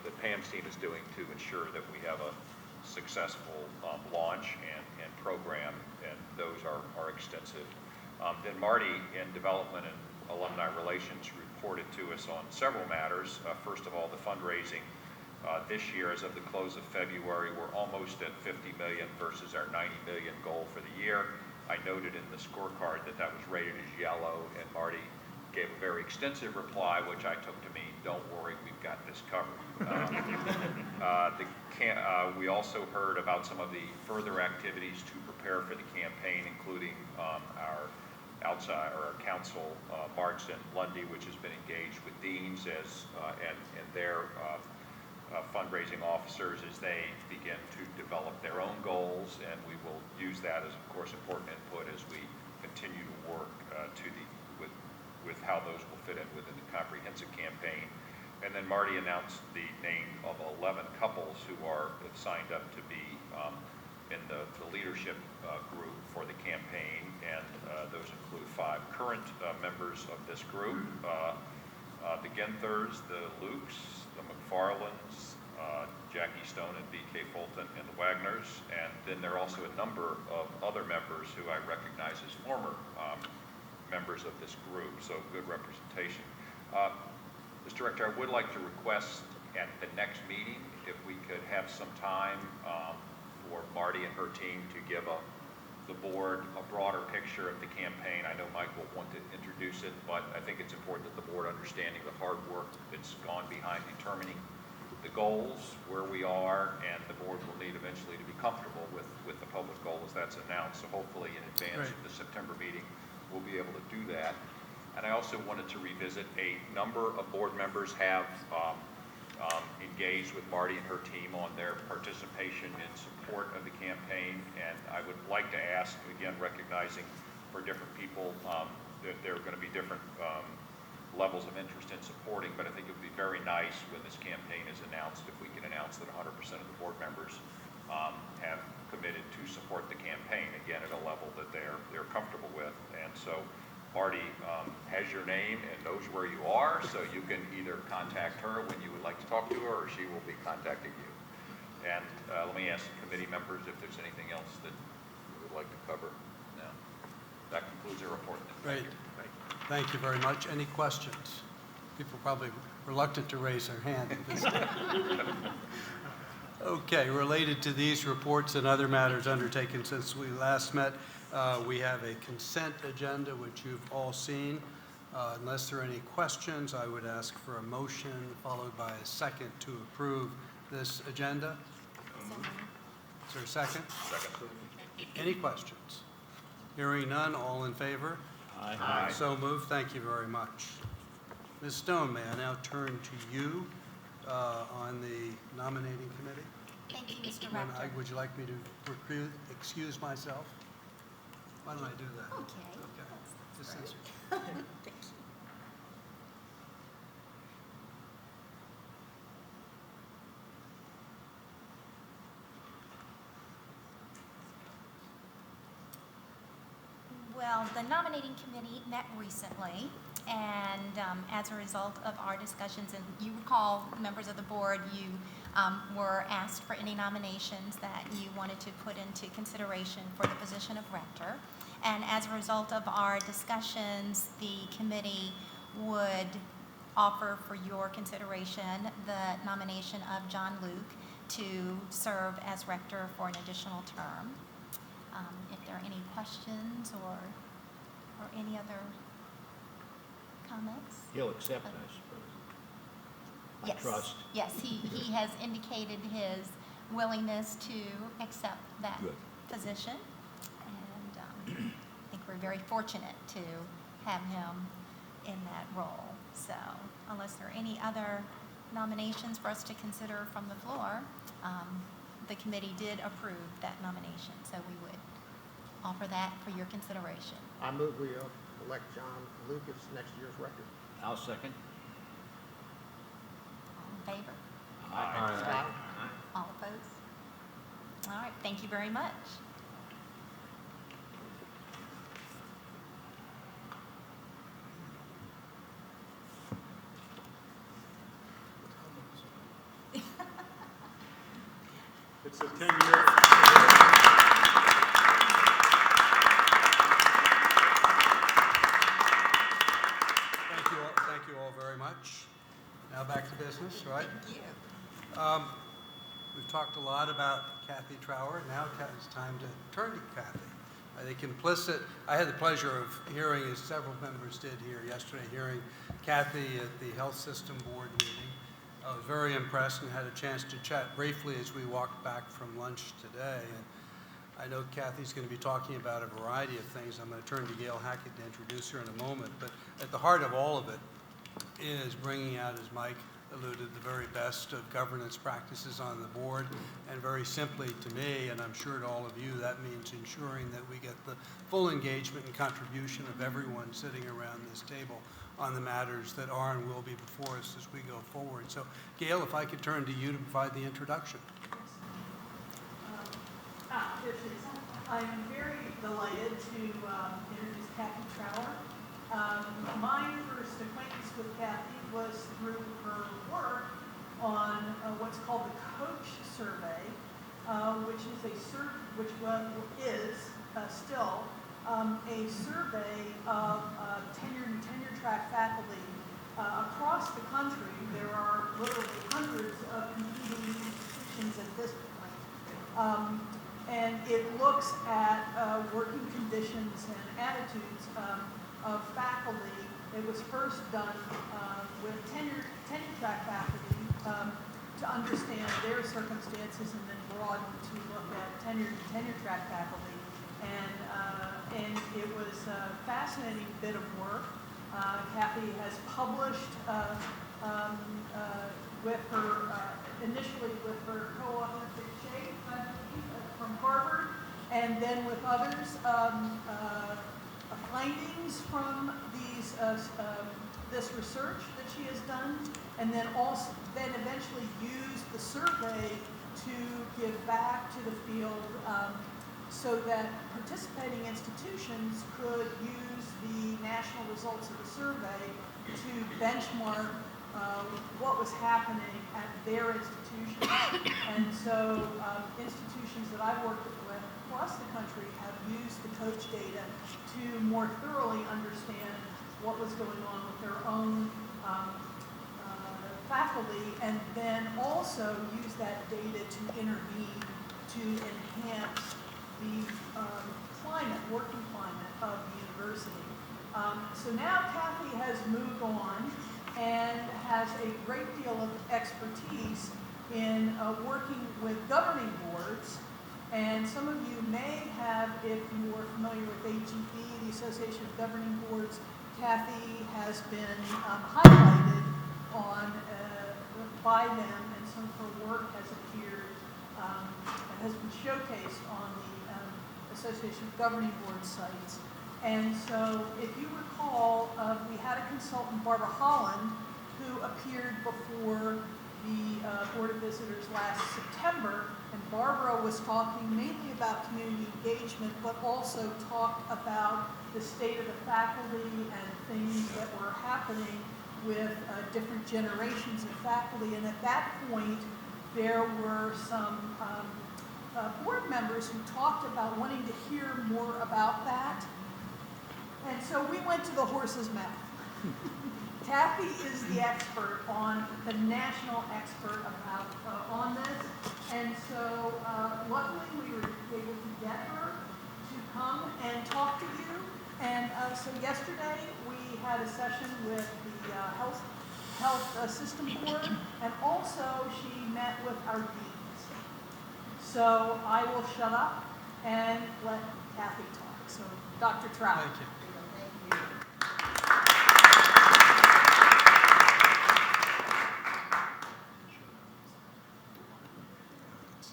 that Pam's team is doing to ensure that we have a successful launch and program, and those are extensive. Then Marty, in development and alumni relations, reported to us on several matters. First of all, the fundraising. This year, as of the close of February, we're almost at $50 million versus our $90 million goal for the year. I noted in the scorecard that that was rated as yellow, and Marty gave a very extensive reply, which I took to mean, don't worry, we've got this covered. We also heard about some of the further activities to prepare for the campaign, including our council, Marks and Lundy, which has been engaged with deans and their fundraising officers as they begin to develop their own goals, and we will use that as, of course, important input as we continue to work with how those will fit in within the comprehensive campaign. And then Marty announced the name of 11 couples who have signed up to be in the leadership group for the campaign, and those include 5 current members of this group, the Ginthers, the Lukes, the McFarlands, Jackie Stone and B.K. Fulton, and the Wagners. And then there are also a number of other members who I recognize as former members of this group, so good representation. Mr. Director, I would like to request at the next meeting if we could have some time for Marty and her team to give the board a broader picture of the campaign. I know Mike will want to introduce it, but I think it's important that the board understanding the hard work that's gone behind determining the goals, where we are, and the board will need eventually to be comfortable with the public goal as that's announced. So hopefully in advance of the September meeting, we'll be able to do that. And I also wanted to revisit a number of board members have engaged with Marty and her team on their participation in support of the campaign. And I would like to ask, again, recognizing for different people that there are going to be different levels of interest in supporting, but I think it would be very nice when this campaign is announced if we can announce that 100% of the board members have committed to support the campaign, again, at a level that they're comfortable with. And so Marty has your name and knows where you are, so you can either contact her when you would like to talk to her, or she will be contacting you. And let me ask committee members if there's anything else that you would like to cover. No. That concludes our report. Great. Thank you very much. Any questions? People probably reluctant to raise their hand at this time. Okay, related to these reports and other matters undertaken since we last met, we have a consent agenda, which you've all seen. Unless there are any questions, I would ask for a motion followed by a second to approve this agenda. Is there a second? Second. Any questions? Hearing none, all in favor? Aye. So moved. Thank you very much. Ms. Stone, may I now turn to you on the nominating committee? Thank you, Mr. And Rector. would you like me to excuse myself? Why don't I do that? Okay. Okay. That's Just since great. Thank you. Well, the nominating committee met recently, and as a result of our discussions, and you recall, members of the board, you were asked for any nominations that you wanted to put into consideration for the position of rector. And as a result of our discussions, the committee would offer for your consideration the nomination of John Luke to serve as rector for an additional term. If there are any questions or any other comments? He'll accept, I suppose. I Yes. trust. Yes, he has indicated his willingness to accept that Good. position. And I think we're very fortunate to have him in that role. So unless there are any other nominations for us to consider from the floor, the committee did approve that nomination. So we would offer that for your consideration. I move we elect John Luke as next year's rector. I'll second. All in favor? Aye. All opposed? All right, thank you very much. It's a 10-year. Thank you all very much. Now back to business, right? Thank you. We've talked a lot about Kathy Trower. Now it's time to turn to Kathy. I think implicit, I had the pleasure of hearing, as several members did here yesterday, hearing Kathy at the Health System Board meeting. I was very impressed and had a chance to chat briefly as we walked back from lunch today. And I know Kathy's going to be talking about a variety of things. I'm going to turn to Gail Hackett to introduce her in a moment. But at the heart of all of it is bringing out, as Mike alluded, the very best of governance practices on the board. And very simply to me, and I'm sure to all of you, that means ensuring that we get the full engagement and contribution of everyone sitting around this table on the matters that are and will be before us as we go forward. So, Gail, if I could turn to you to provide the introduction. Here she is. I'm very delighted to introduce Kathy Trower. My first acquaintance with Kathy was through her work on what's called the Coach Survey, which is still a survey of tenured and tenure-track faculty across the country. There are literally hundreds of competing institutions at this point. And it looks at working conditions and attitudes of faculty. It was first done with tenure-track faculty to understand their circumstances, and then broadened to look at tenure-track faculty. And it was a fascinating bit of work. Kathy has published with her, initially with her co-author, Jake, from Harvard, and then with others, findings from this research that she has done, and then eventually use the survey to give back to the field so that participating institutions could use the national results of the survey to benchmark what was happening at their institutions. And so institutions that I've worked with across the country have used the coach data to more thoroughly understand what was going on with their own faculty, and then also use that data to intervene to enhance the working climate of the university. So now Kathy has moved on and has a great deal of expertise in working with governing boards. And some of you may have, if you are familiar with AGB, the Association of Governing Boards, Kathy has been highlighted on by them, and some of her work has appeared, has been showcased on the Association of Governing Board sites. And so, if you recall, we had a consultant, Barbara Holland, who appeared before the Board of Visitors last September, and Barbara was talking mainly about community engagement, but also talked about the state of the faculty and things that were happening with different generations of faculty. And at that point, there were some board members who talked about wanting to hear more about that. And so we went to the horse's mouth. Kathy is the expert the national expert on this. And so luckily we were able to get her to come and talk to you. And so yesterday we had a session with the Health System Board, and also she met with our deans. So I will shut up and let Kathy talk. So Dr. Trout. Thank you.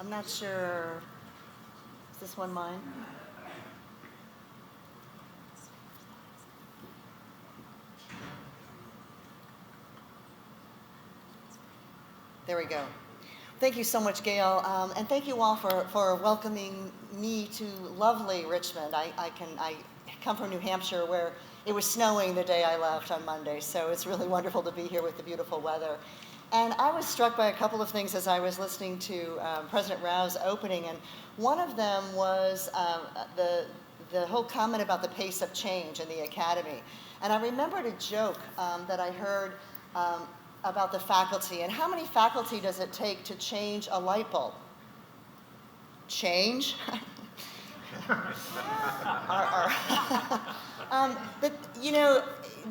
I'm not sure, is this one mine? There we go. Thank you so much, Gail, and thank you all for welcoming me to lovely Richmond. I come from New Hampshire, where it was snowing the day I left on Monday, so it's really wonderful to be here with the beautiful weather. And I was struck by a couple of things as I was listening to President Rao's opening, and one of them was the whole comment about the pace of change in the academy. And I remembered a joke that I heard about the faculty, and how many faculty does it take to change a light bulb? Change? But, you know,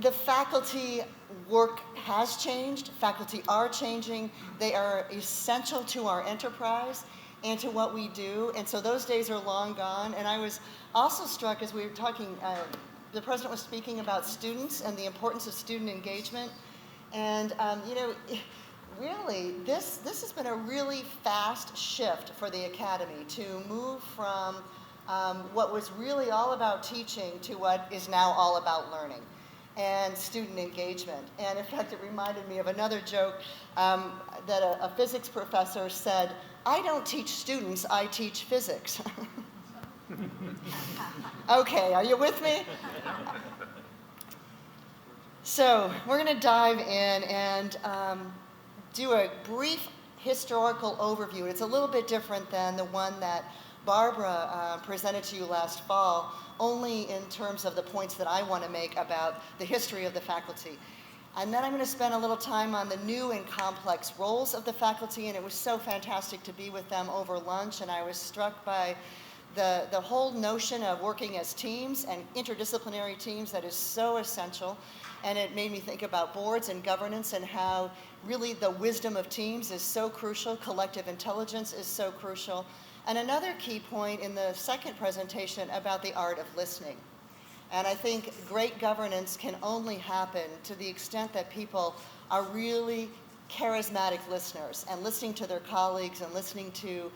the faculty work has changed. Faculty are changing. They are essential to our enterprise and to what we do. And so those days are long gone. And I was also struck as we were talking, the president was speaking about students and the importance of student engagement. And, you know, really, this has been a really fast shift for the Academy to move from what was really all about teaching to what is now all about learning and student engagement. And in fact, it reminded me of another joke that a physics professor said, "I don't teach students, I teach physics." Okay, are you with me? So we're going to dive in and do a brief historical overview. It's a little bit different than the one that Barbara presented to you last fall, only in terms of the points that I want to make about the history of the faculty. And then I'm going to spend a little time on the new and complex roles of the faculty, and it was so fantastic to be with them over lunch, and I was struck by the whole notion of working as teams and interdisciplinary teams that is so essential. And it made me think about boards and governance and how really the wisdom of teams is so crucial, collective intelligence is so crucial. And another key point in the second presentation about the art of listening. And I think great governance can only happen to the extent that people are really charismatic listeners and listening to their colleagues and listening to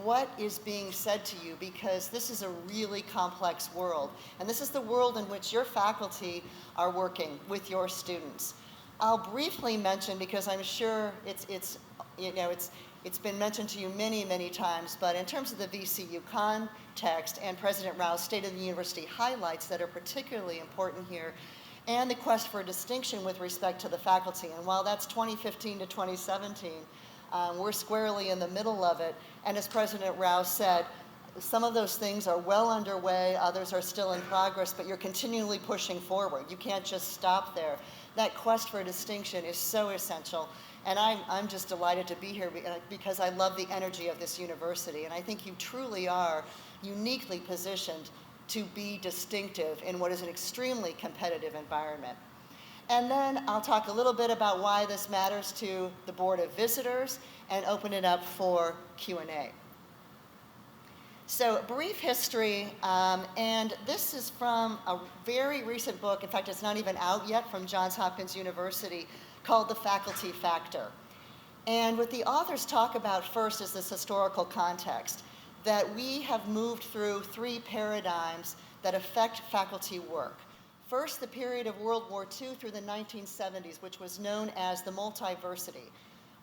what is being said to you, because this is a really complex world. And this is the world in which your faculty are working with your students. I'll briefly mention, because I'm sure it's been mentioned to you many, many times, but in terms of the VCU context and President Rao's State of the University highlights that are particularly important here, and the quest for distinction with respect to the faculty. And while that's 2015 to 2017, we're squarely in the middle of it. And as President Rao said, some of those things are well underway, others are still in progress, but you're continually pushing forward. You can't just stop there. That quest for distinction is so essential. And I'm just delighted to be here because I love the energy of this university. And I think you truly are uniquely positioned to be distinctive in what is an extremely competitive environment. And then I'll talk a little bit about why this matters to the Board of Visitors and open it up for Q&A. So brief history, and this is from a very recent book. In fact, it's not even out yet, from Johns Hopkins University, called The Faculty Factor. And what the authors talk about first is this historical context, that we have moved through three paradigms that affect faculty work. First, the period of World War II through the 1970s, which was known as the multiversity,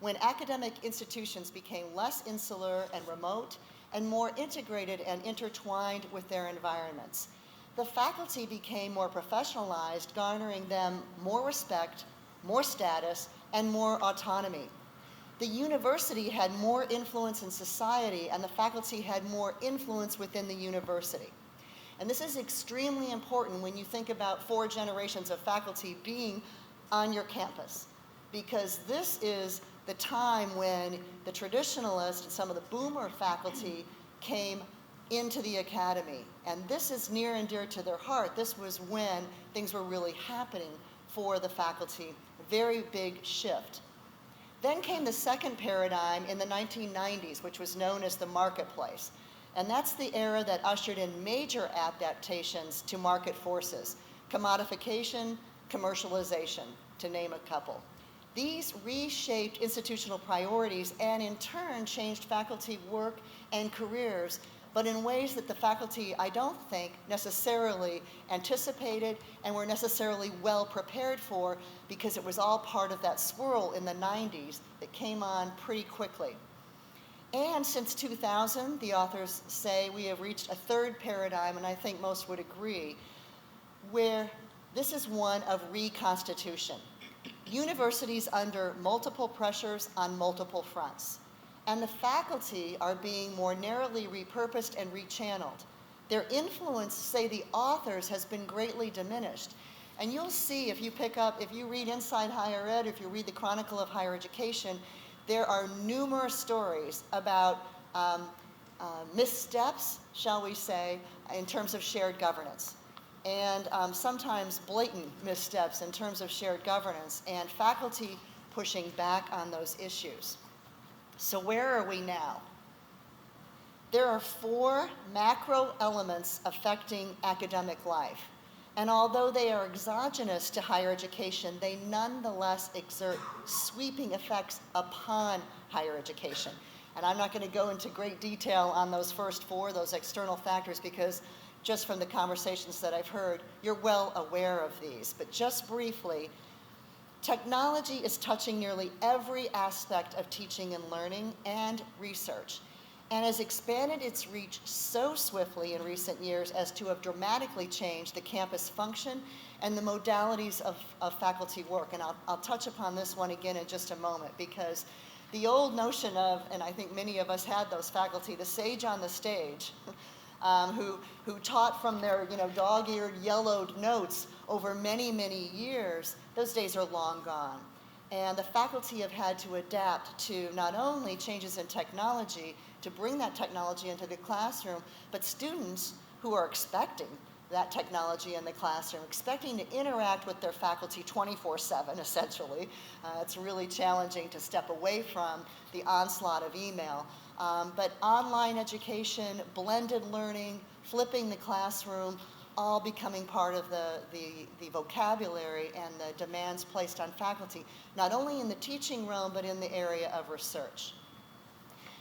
when academic institutions became less insular and remote and more integrated and intertwined with their environments. The faculty became more professionalized, garnering them more respect, more status, and more autonomy. The university had more influence in society, and the faculty had more influence within the university. And this is extremely important when you think about 4 generations of faculty being on your campus, because this is the time when the traditionalist and some of the boomer faculty came into the academy. And this is near and dear to their heart. This was when things were really happening for the faculty. Very big shift. Then came the second paradigm in the 1990s, which was known as the marketplace. And that's the era that ushered in major adaptations to market forces: commodification, commercialization, to name a couple. These reshaped institutional priorities and in turn changed faculty work and careers, but in ways that the faculty, I don't think, necessarily anticipated and were necessarily well prepared for, because it was all part of that swirl in the 90s that came on pretty quickly. And since 2000, the authors say we have reached a third paradigm, and I think most would agree, where this is one of reconstitution. Universities under multiple pressures on multiple fronts. And the faculty are being more narrowly repurposed and rechanneled. Their influence, say the authors, has been greatly diminished. And you'll see if you read Inside Higher Ed, if you read the Chronicle of Higher Education, there are numerous stories about missteps, shall we say, in terms of shared governance. And sometimes blatant missteps in terms of shared governance, and faculty pushing back on those issues. So where are we now? There are 4 macro elements affecting academic life. And although they are exogenous to higher education, they nonetheless exert sweeping effects upon higher education. And I'm not going to go into great detail on those first 4, those external factors, because just from the conversations that I've heard, you're well aware of these. But just briefly, technology is touching nearly every aspect of teaching and learning and research, and has expanded its reach so swiftly in recent years as to have dramatically changed the campus function and the modalities of faculty work. And I'll touch upon this one again in just a moment, because the old notion of, and I think many of us had those faculty, the sage on the stage, who taught from their dog-eared, yellowed notes over many, many years, those days are long gone. And the faculty have had to adapt to not only changes in technology, to bring that technology into the classroom, but students who are expecting that technology in the classroom, expecting to interact with their faculty 24/7, essentially. It's really challenging to step away from the onslaught of email. But online education, blended learning, flipping the classroom, all becoming part of the vocabulary and the demands placed on faculty, not only in the teaching realm, but in the area of research.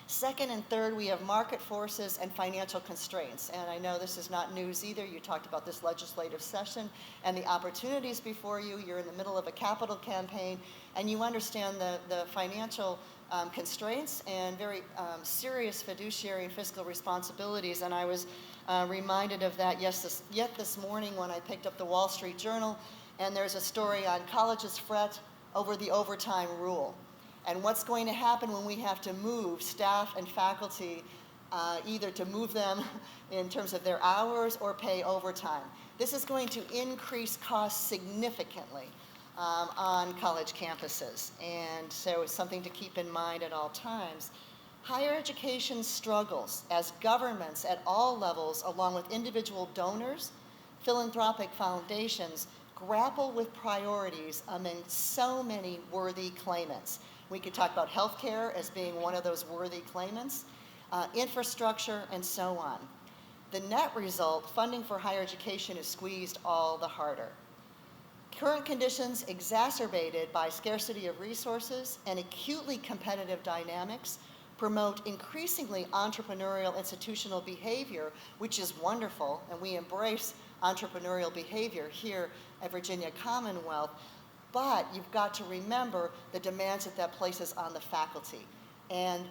Second and third, we have market forces and financial constraints. And I know this is not news either. You talked about this legislative session and the opportunities before you. You're in the middle of a capital campaign, and you understand the financial constraints and very serious fiduciary and fiscal responsibilities. And I was reminded of that yet this morning when I picked up the Wall Street Journal, and there's a story on colleges fret over the overtime rule. And what's going to happen when we have to move staff and faculty, either to move them in terms of their hours or pay overtime. This is going to increase costs significantly on college campuses. And so it's something to keep in mind at all times. Higher education struggles as governments at all levels, along with individual donors, philanthropic foundations, grapple with priorities among so many worthy claimants. We could talk about healthcare as being one of those worthy claimants, infrastructure, and so on. The net result, funding for higher education is squeezed all the harder. Current conditions, exacerbated by scarcity of resources and acutely competitive dynamics, promote increasingly entrepreneurial institutional behavior, which is wonderful, and we embrace entrepreneurial behavior here at Virginia Commonwealth. But you've got to remember the demands that places on the faculty. And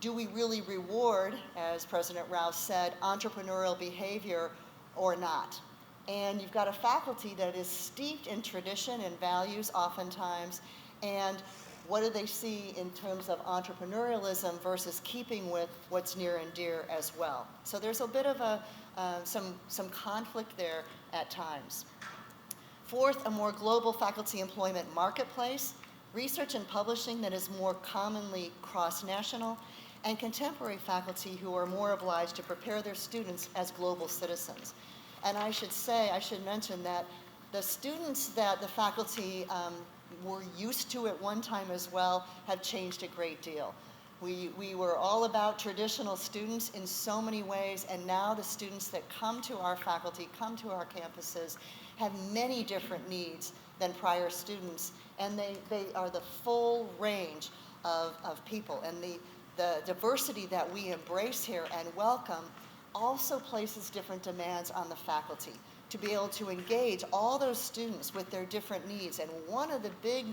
do we really reward, as President Rouse said, entrepreneurial behavior or not? And you've got a faculty that is steeped in tradition and values oftentimes, and what do they see in terms of entrepreneurialism versus keeping with what's near and dear as well? So there's a bit of some conflict there at times. Fourth, a more global faculty employment marketplace, research and publishing that is more commonly cross-national, and contemporary faculty who are more obliged to prepare their students as global citizens. And I should mention that the students that the faculty were used to at one time as well have changed a great deal. We were all about traditional students in so many ways, and now the students that come to our faculty, come to our campuses, have many different needs than prior students, and they are the full range of people. And the diversity that we embrace here and welcome also places different demands on the faculty to be able to engage all those students with their different needs. And one of the big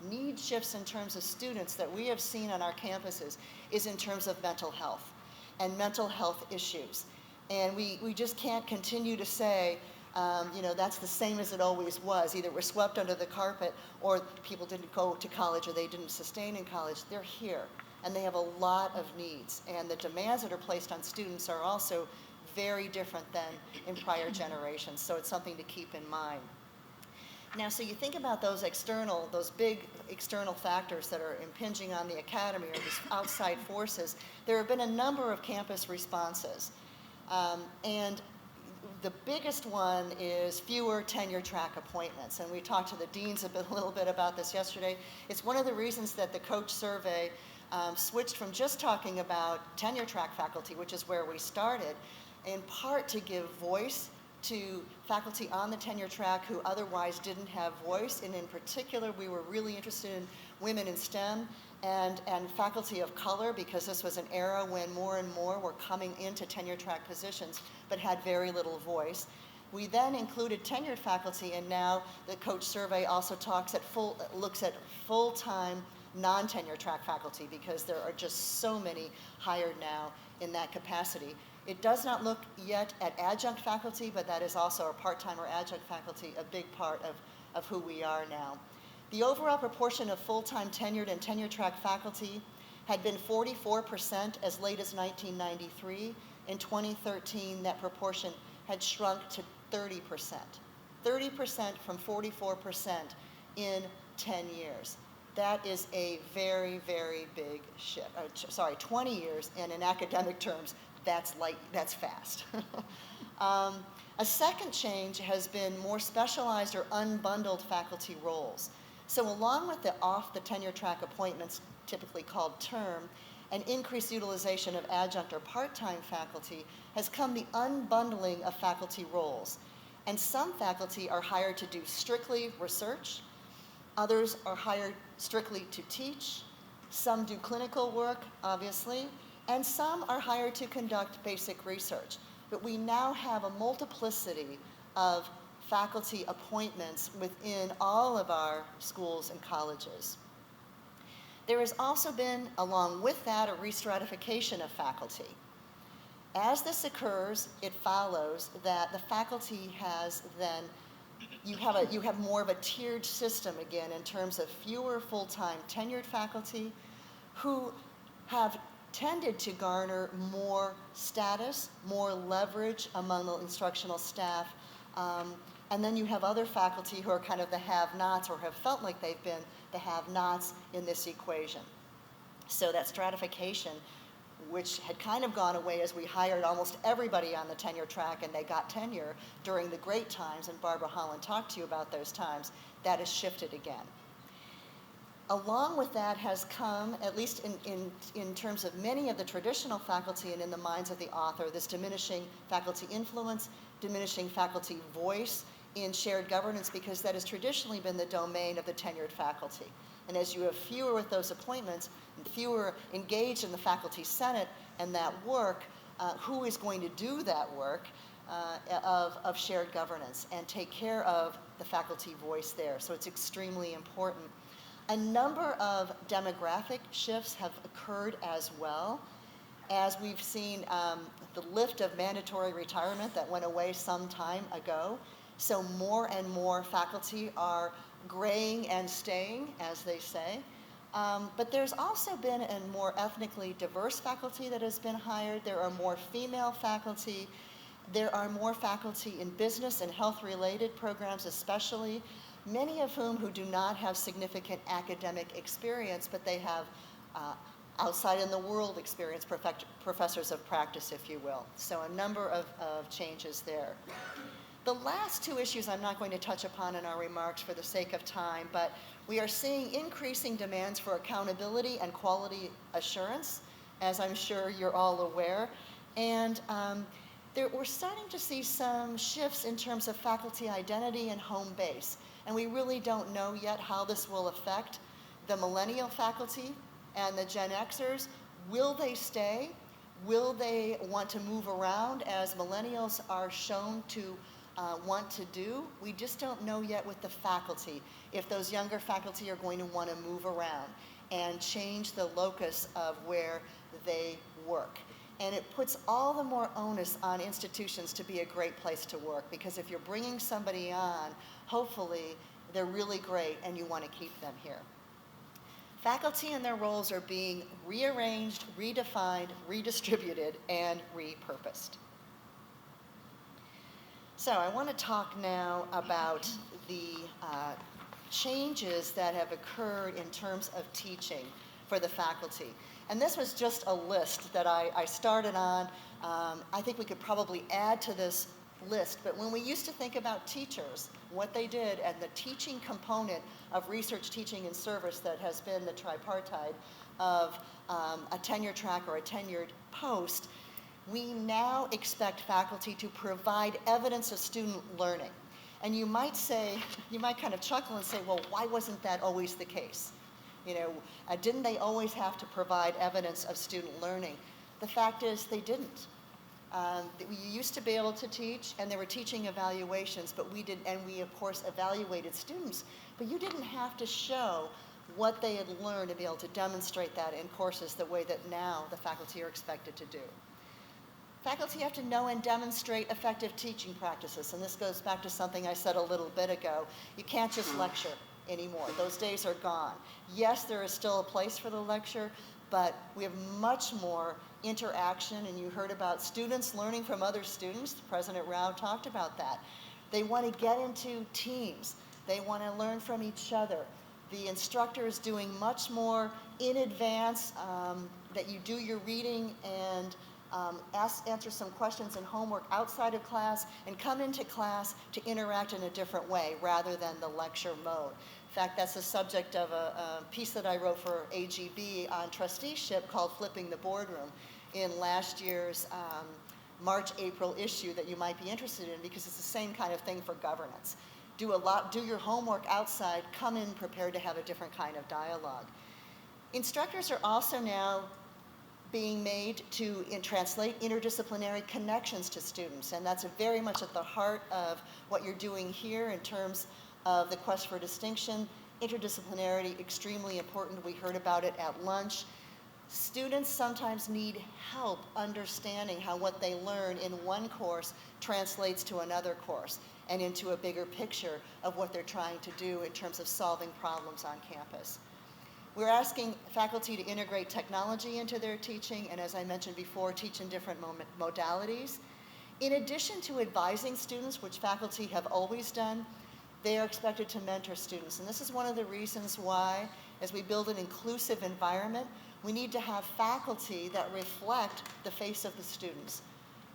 need shifts in terms of students that we have seen on our campuses is in terms of mental health and mental health issues. And we just can't continue to say, that's the same as it always was. Either we're swept under the carpet, or people didn't go to college, or they didn't sustain in college. They're here, and they have a lot of needs. And the demands that are placed on students are also very different than in prior generations. So it's something to keep in mind. Now, so you think about those big external factors that are impinging on the academy or these outside forces, there have been a number of campus responses. And the biggest one is fewer tenure track appointments. And we talked to the deans a little bit about this yesterday. It's one of the reasons that the coach survey switched from just talking about tenure track faculty, which is where we started, in part to give voice to faculty on the tenure track who otherwise didn't have voice. And in particular, we were really interested in women in STEM and faculty of color, because this was an era when more and more were coming into tenure track positions but had very little voice. We then included tenured faculty, and now the coach survey also looks at full-time non-tenure track faculty, because there are just so many hired now in that capacity. It does not look yet at adjunct faculty, but that is also our part-time or adjunct faculty, a big part of who we are now. The overall proportion of full-time tenured and tenure track faculty had been 44% as late as 1993. In 2013, that proportion had shrunk to 30%. 30% from 44% in 10 years. That is a very, very big shift. 20 years, and in academic terms, that's fast. A second change has been more specialized or unbundled faculty roles. So along with the off the tenure track appointments, typically called term, and increased utilization of adjunct or part-time faculty, has come the unbundling of faculty roles. And some faculty are hired to do strictly research, others are hired strictly to teach, some do clinical work, obviously, and some are hired to conduct basic research. But we now have a multiplicity of faculty appointments within all of our schools and colleges. There has also been, along with that, a restratification of faculty. As this occurs, it follows that the faculty has then, you have more of a tiered system again in terms of fewer full-time tenured faculty who have tended to garner more status, more leverage among the instructional staff, and then you have other faculty who are kind of the have-nots or have felt like they've been the have-nots in this equation. So that stratification, which had kind of gone away as we hired almost everybody on the tenure track and they got tenure during the great times, and Barbara Holland talked to you about those times, that has shifted again. Along with that has come, at least in terms of many of the traditional faculty and in the minds of the author, this diminishing faculty influence, diminishing faculty voice in shared governance, because that has traditionally been the domain of the tenured faculty. And as you have fewer with those appointments and fewer engaged in the faculty senate and that work, who is going to do that work of shared governance and take care of the faculty voice there? So it's extremely important. A number of demographic shifts have occurred as well, as we've seen the lift of mandatory retirement that went away some time ago. So more and more faculty are graying and staying, as they say. But there's also been a more ethnically diverse faculty that has been hired. There are more female faculty. There are more faculty in business and health-related programs especially, many of whom who do not have significant academic experience, but they have outside in the world experience, professors of practice, if you will. So a number of changes there. The last two issues I'm not going to touch upon in our remarks for the sake of time, but we are seeing increasing demands for accountability and quality assurance, as I'm sure you're all aware. And we're starting to see some shifts in terms of faculty identity and home base. And we really don't know yet how this will affect the millennial faculty and the Gen Xers. Will they stay? Will they want to move around as millennials are shown to want to do? We just don't know yet with the faculty if those younger faculty are going to want to move around and change the locus of where they work. And it puts all the more onus on institutions to be a great place to work, because if you're bringing somebody on, hopefully they're really great and you want to keep them here. Faculty and their roles are being rearranged, redefined, redistributed, and repurposed. So I want to talk now about the changes that have occurred in terms of teaching for the faculty. And this was just a list that I started on. I think we could probably add to this list, but when we used to think about teachers, what they did, and the teaching component of research, teaching, and service that has been the tripartite of a tenure track or a tenured post, we now expect faculty to provide evidence of student learning. And you might say, you might kind of chuckle and say, well, why wasn't that always the case? You know, didn't they always have to provide evidence of student learning? The fact is they didn't. We used to be able to teach, and there were teaching evaluations, but we did, and we of course evaluated students, but you didn't have to show what they had learned to be able to demonstrate that in courses the way that now the faculty are expected to do. Faculty have to know and demonstrate effective teaching practices, and this goes back to something I said a little bit ago. You can't just lecture anymore. Those days are gone. Yes, there is still a place for the lecture, but we have much more interaction, and you heard about students learning from other students. President Rao talked about that. They want to get into teams. They want to learn from each other. The instructor is doing much more in advance, that you do your reading and answer some questions and homework outside of class and come into class to interact in a different way rather than the lecture mode. In fact, that's the subject of a piece that I wrote for AGB on trusteeship called Flipping the Boardroom in last year's March-April issue that you might be interested in, because it's the same kind of thing for governance. Do your homework outside, come in prepared to have a different kind of dialogue. Instructors are also now being made to translate interdisciplinary connections to students, and that's very much at the heart of what you're doing here in terms of the quest for distinction. Interdisciplinarity, extremely important. We heard about it at lunch. Students sometimes need help understanding how what they learn in one course translates to another course and into a bigger picture of what they're trying to do in terms of solving problems on campus. We're asking faculty to integrate technology into their teaching, and as I mentioned before, teach in different modalities. In addition to advising students, which faculty have always done, they are expected to mentor students. And this is one of the reasons why, as we build an inclusive environment, we need to have faculty that reflect the face of the students.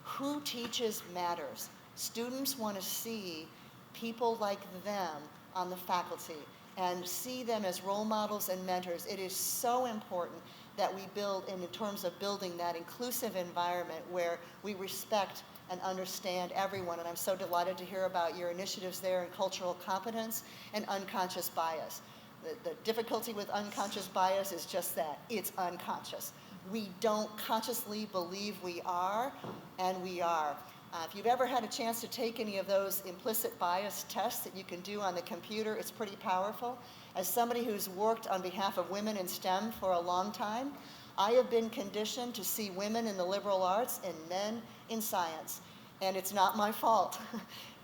Who teaches matters. Students want to see people like them on the faculty and see them as role models and mentors. It is so important that we build, in terms of building that inclusive environment where we respect and understand everyone. And I'm so delighted to hear about your initiatives there in cultural competence and unconscious bias. The difficulty with unconscious bias is just that, it's unconscious. We don't consciously believe we are, and we are. If you've ever had a chance to take any of those implicit bias tests that you can do on the computer, it's pretty powerful. As somebody who's worked on behalf of women in STEM for a long time, I have been conditioned to see women in the liberal arts and men in science. And it's not my fault.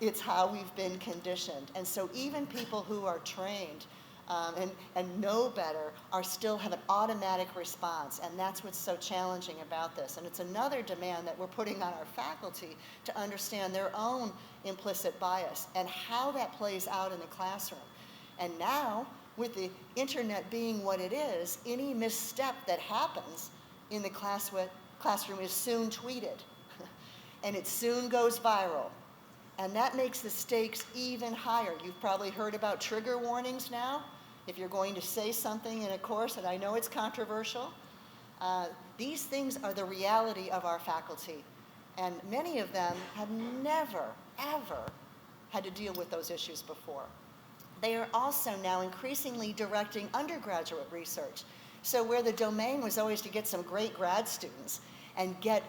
It's how we've been conditioned. And so even people who are trained and know better still have an automatic response, and that's what's so challenging about this. And it's another demand that we're putting on our faculty to understand their own implicit bias and how that plays out in the classroom. And now, with the internet being what it is, any misstep that happens in the classroom is soon tweeted, and it soon goes viral. And that makes the stakes even higher. You've probably heard about trigger warnings now. If you're going to say something in a course, and I know it's controversial, these things are the reality of our faculty. And many of them have never, ever had to deal with those issues before. They are also now increasingly directing undergraduate research. So where the domain was always to get some great grad students and get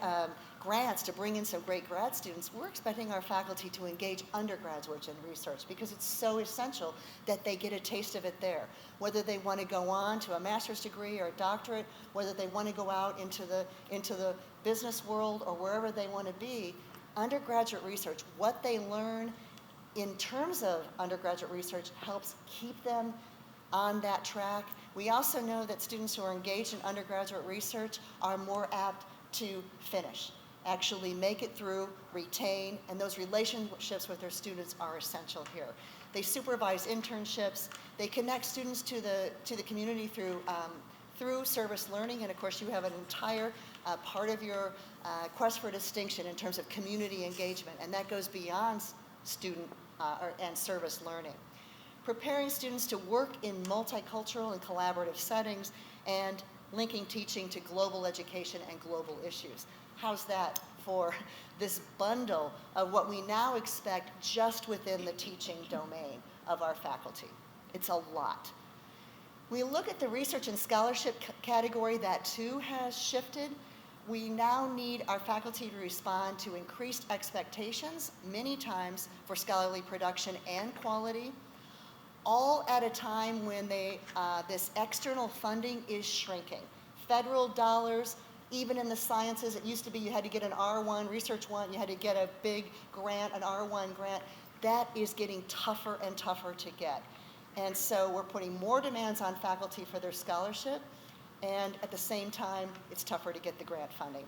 grants to bring in some great grad students, we're expecting our faculty to engage undergraduates in research because it's so essential that they get a taste of it there. Whether they want to go on to a master's degree or a doctorate, whether they want to go out into the business world or wherever they want to be, undergraduate research, what they learn in terms of undergraduate research helps keep them on that track. We also know that students who are engaged in undergraduate research are more apt to finish. actually make it through, retain, and those relationships with their students are essential here. They supervise internships, they connect students to the community through service learning, and of course you have an entire part of your quest for distinction in terms of community engagement, and that goes beyond student and service learning. Preparing students to work in multicultural and collaborative settings, and linking teaching to global education and global issues. How's that for this bundle of what we now expect just within the teaching domain of our faculty? It's a lot. We look at the research and scholarship category, that too has shifted. We now need our faculty to respond to increased expectations, many times for scholarly production and quality, all at a time when this external funding is shrinking. Federal dollars, even in the sciences, it used to be you had to get an R1, Research 1, you had to get a big grant, an R1 grant. That is getting tougher and tougher to get. And so we're putting more demands on faculty for their scholarship, and at the same time, it's tougher to get the grant funding.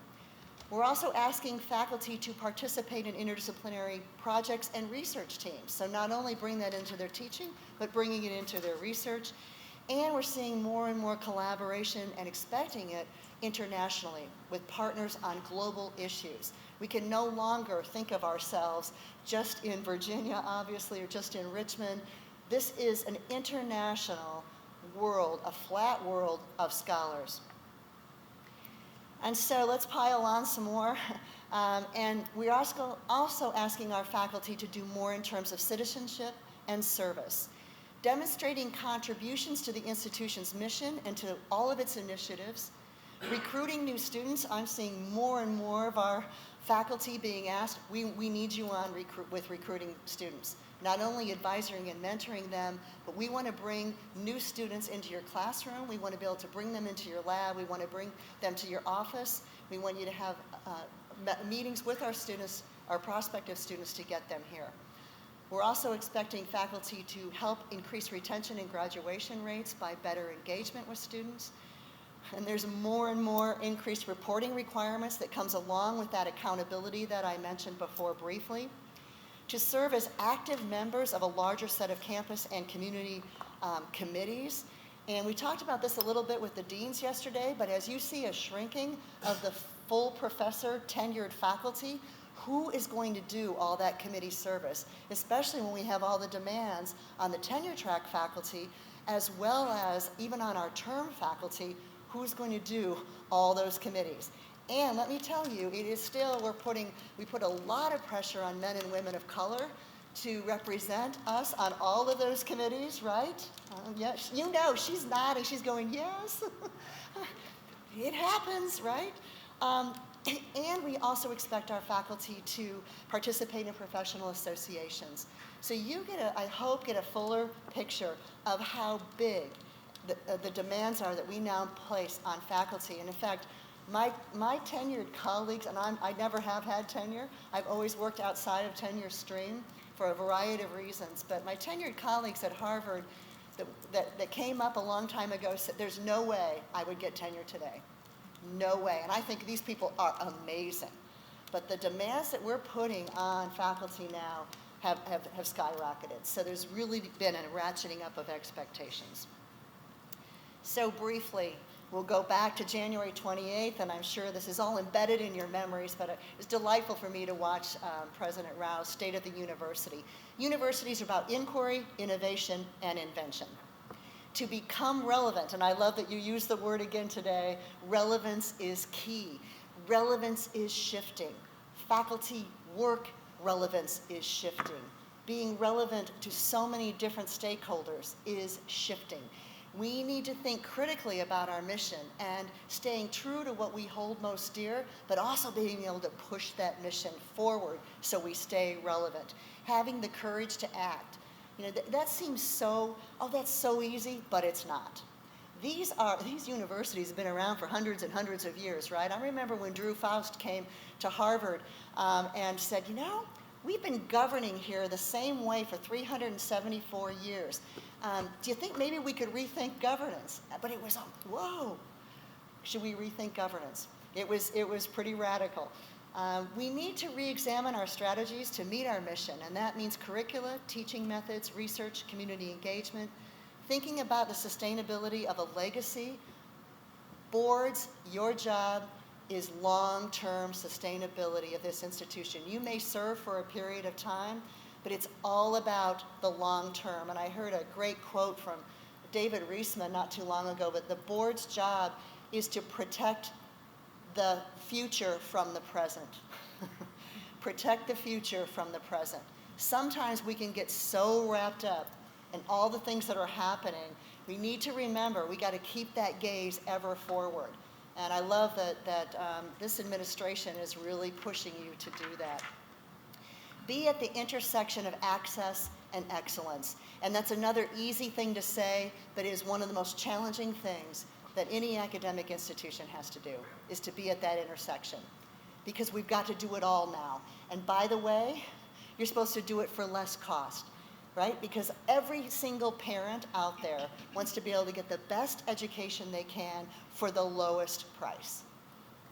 We're also asking faculty to participate in interdisciplinary projects and research teams. So not only bring that into their teaching, but bringing it into their research. And we're seeing more and more collaboration and expecting it internationally with partners on global issues. We can no longer think of ourselves just in Virginia, obviously, or just in Richmond. This is an international world, a flat world of scholars. And so let's pile on some more. And we're also asking our faculty to do more in terms of citizenship and service, demonstrating contributions to the institution's mission and to all of its initiatives, recruiting new students. I'm seeing more and more of our faculty being asked, we need you on with recruiting students. Not only advising and mentoring them, but we want to bring new students into your classroom. We want to be able to bring them into your lab. We want to bring them to your office. We want you to have meetings with our students, our prospective students, to get them here. We're also expecting faculty to help increase retention and graduation rates by better engagement with students. And there's more and more increased reporting requirements that comes along with that accountability that I mentioned before briefly, to serve as active members of a larger set of campus and community committees. And we talked about this a little bit with the deans yesterday, but as you see a shrinking of the full professor tenured faculty, who is going to do all that committee service, especially when we have all the demands on the tenure track faculty, as well as even on our term faculty, who's going to do all those committees? And let me tell you, it is still, we put a lot of pressure on men and women of color to represent us on all of those committees, right? Yes, you know, she's nodding, she's going, yes. It happens, right? And we also expect our faculty to participate in professional associations. So you I hope, get a fuller picture of how big the demands are that we now place on faculty. And in fact, my tenured colleagues, and I never have had tenure, I've always worked outside of tenure stream for a variety of reasons, but my tenured colleagues at Harvard that came up a long time ago said, there's no way I would get tenure today. No way. And I think these people are amazing. But the demands that we're putting on faculty now have skyrocketed. So there's really been a ratcheting up of expectations. So briefly, we'll go back to January 28th, and I'm sure this is all embedded in your memories, but it was delightful for me to watch President Rao's State of the University. Universities are about inquiry, innovation, and invention. To become relevant, and I love that you used the word again today, relevance is key. Relevance is shifting. Faculty work relevance is shifting. Being relevant to so many different stakeholders is shifting. We need to think critically about our mission and staying true to what we hold most dear, but also being able to push that mission forward so we stay relevant. Having the courage to act. You know, that seems so, oh, that's so easy, but it's not. These universities have been around for hundreds and hundreds of years, right? I remember when Drew Faust came to Harvard and said, you know, we've been governing here the same way for 374 years. Do you think maybe we could rethink governance? But it was, whoa, should we rethink governance? It was pretty radical. We need to re-examine our strategies to meet our mission, and that means curricula, teaching methods, research, community engagement, thinking about the sustainability of a legacy. Boards, your job is long-term sustainability of this institution. You may serve for a period of time, but it's all about the long term. And I heard a great quote from David Reisman not too long ago, but the board's job is to protect the future from the present. Protect the future from the present. Sometimes we can get so wrapped up in all the things that are happening. We need to remember we got to keep that gaze ever forward. And I love that this administration is really pushing you to do that. Be at the intersection of access and excellence. And that's another easy thing to say, but is one of the most challenging things that any academic institution has to do, is to be at that intersection. Because we've got to do it all now. And by the way, you're supposed to do it for less cost, right? Because every single parent out there wants to be able to get the best education they can for the lowest price.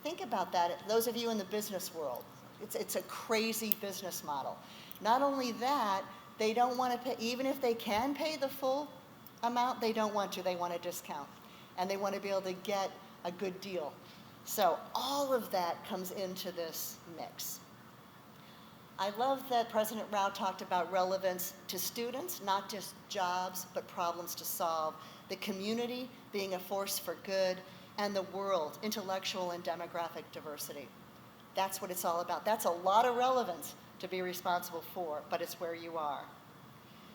Think about that, those of you in the business world. It's a crazy business model. Not only that, they don't want to pay, even if they can pay the full amount, they don't want to, they want a discount. And they want to be able to get a good deal. So all of that comes into this mix. I love that President Rao talked about relevance to students, not just jobs, but problems to solve, the community being a force for good, and the world, intellectual and demographic diversity. That's what it's all about. That's a lot of relevance to be responsible for, but it's where you are.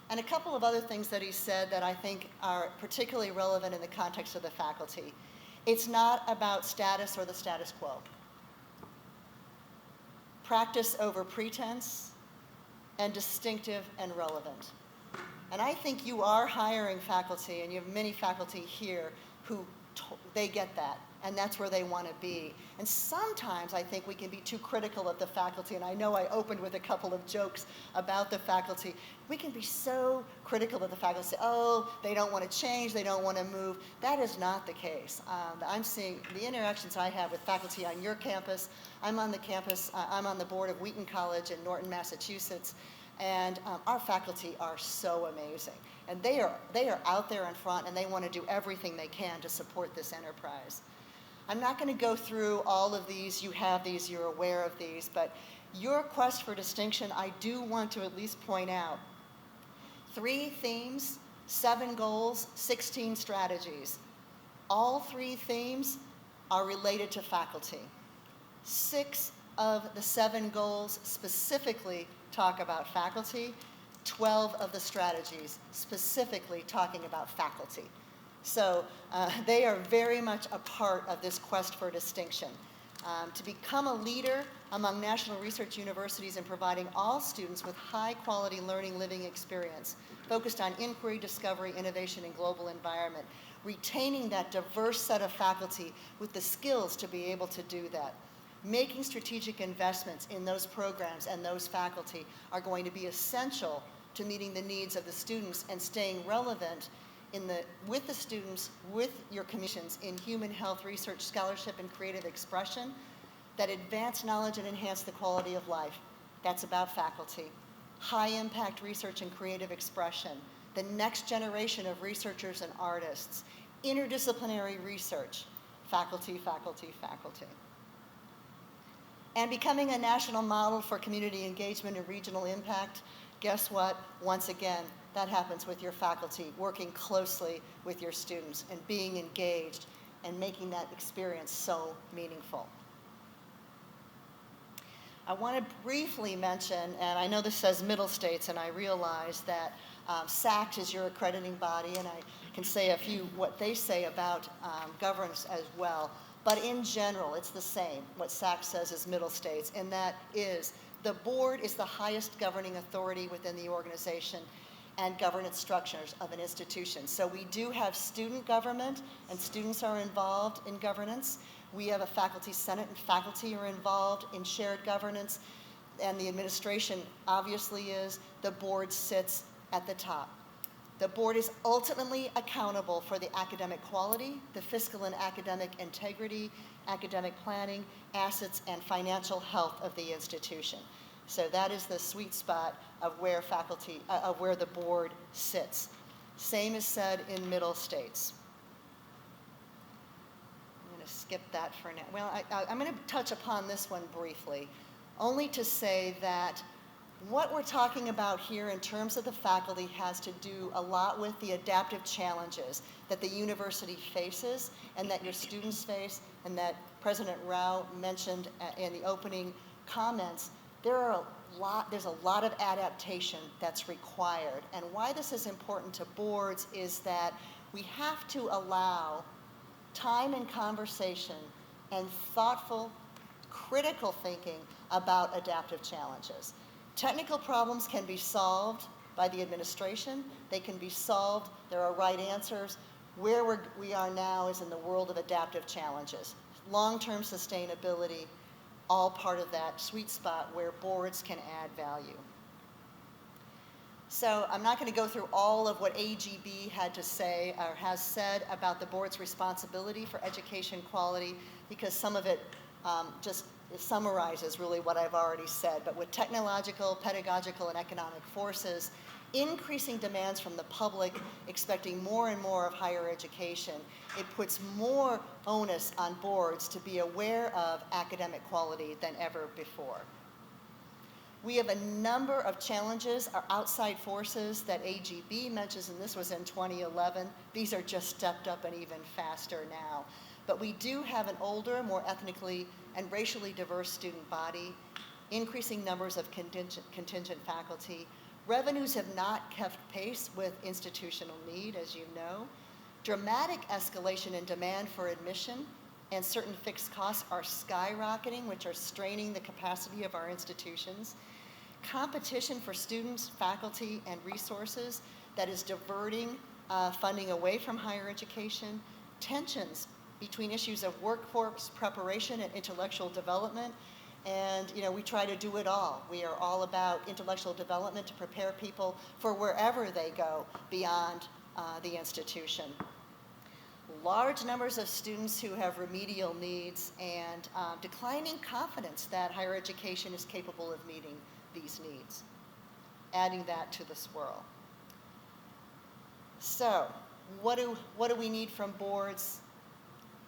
And a couple of other things that he said that I think are particularly relevant in the context of the faculty. It's not about status or the status quo. Practice over pretense, and distinctive and relevant. And I think you are hiring faculty, and you have many faculty here who they get that, and that's where they want to be. And sometimes I think we can be too critical of the faculty, and I know I opened with a couple of jokes about the faculty. We can be so critical of the faculty, say, oh, they don't want to change, they don't want to move. That is not the case. I'm seeing the interactions I have with faculty on your campus. I'm on the campus, I'm on the board of Wheaton College in Norton, Massachusetts, and our faculty are so amazing. And they are out there in front, and they want to do everything they can to support this enterprise. I'm not going to go through all of these. You have these, you're aware of these, but your quest for distinction, I do want to at least point out 3 themes, 7 goals, 16 strategies. All 3 themes are related to faculty. 6 of the 7 goals specifically talk about faculty. 12 of the strategies specifically talking about faculty. So they are very much a part of this quest for distinction. To become a leader among national research universities in providing all students with high quality learning living experience, focused on inquiry, discovery, innovation, and global environment, retaining that diverse set of faculty with the skills to be able to do that. Making strategic investments in those programs and those faculty are going to be essential to meeting the needs of the students and staying relevant with the students, with your commissions in human health research, scholarship, and creative expression that advance knowledge and enhance the quality of life. That's about faculty. High impact research and creative expression, the next generation of researchers and artists, interdisciplinary research, faculty, faculty, faculty. And becoming a national model for community engagement and regional impact. Guess what? Once again, that happens with your faculty, working closely with your students and being engaged and making that experience so meaningful. I want to briefly mention, and I know this says Middle States, and I realize that SACS is your accrediting body, and I can say a few what they say about governance as well. But in general, it's the same. What SACS says is Middle States, and that is the board is the highest governing authority within the organization and governance structures of an institution. So we do have student government, and students are involved in governance. We have a faculty senate, and faculty are involved in shared governance, and the administration obviously is. The board sits at the top. The board is ultimately accountable for the academic quality, the fiscal and academic integrity, academic planning, assets, and financial health of the institution. So that is the sweet spot of where the board sits. Same is said in middle states. I'm going to skip that for now. Well, I'm going to touch upon this one briefly, only to say that what we're talking about here in terms of the faculty has to do a lot with the adaptive challenges that the university faces and that your students face, and that President Rao mentioned in the opening comments. There's a lot of adaptation that's required. And why this is important to boards is that we have to allow time and conversation and thoughtful, critical thinking about adaptive challenges. Technical problems can be solved by the administration. They can be solved. There are right answers. Where we are now is in the world of adaptive challenges. Long-term sustainability, all part of that sweet spot where boards can add value. So I'm not going to go through all of what AGB had to say or has said about the board's responsibility for education quality, because some of it just summarizes really what I've already said. But with technological, pedagogical, and economic forces, increasing demands from the public expecting more and more of higher education, it puts more onus on boards to be aware of academic quality than ever before. We have a number of challenges, our outside forces that AGB mentions, and this was in 2011. These are just stepped up and even faster now. But we do have an older, more ethnically and racially diverse student body, increasing numbers of contingent faculty. Revenues have not kept pace with institutional need, as you know. Dramatic escalation in demand for admission, and certain fixed costs are skyrocketing, which are straining the capacity of our institutions. Competition for students, faculty, and resources that is diverting funding away from higher education. Tensions between issues of workforce preparation and intellectual development. And we try to do it all. We are all about intellectual development to prepare people for wherever they go beyond the institution. Large numbers of students who have remedial needs, and declining confidence that higher education is capable of meeting these needs, adding that to the swirl. So what do we need from boards?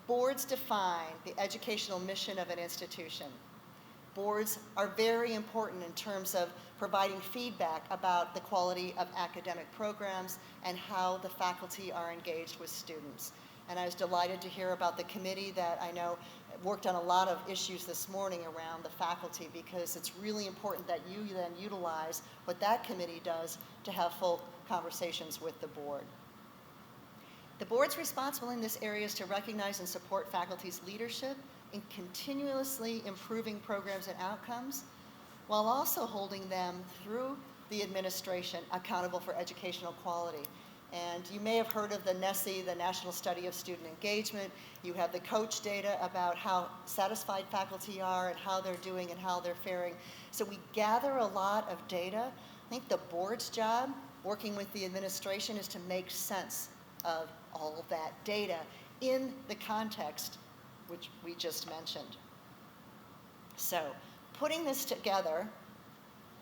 Boards define the educational mission of an institution. Boards are very important in terms of providing feedback about the quality of academic programs and how the faculty are engaged with students. And I was delighted to hear about the committee that I know worked on a lot of issues this morning around the faculty, because it's really important that you then utilize what that committee does to have full conversations with the board. The board's responsible in this area is to recognize and support faculty's leadership in continuously improving programs and outcomes, while also holding them through the administration accountable for educational quality. And you may have heard of the NSSE, the National Study of Student Engagement. You have the coach data about how satisfied faculty are and how they're doing and how they're faring. So we gather a lot of data. I think the board's job, working with the administration, is to make sense of all of that data in the context which we just mentioned. So putting this together,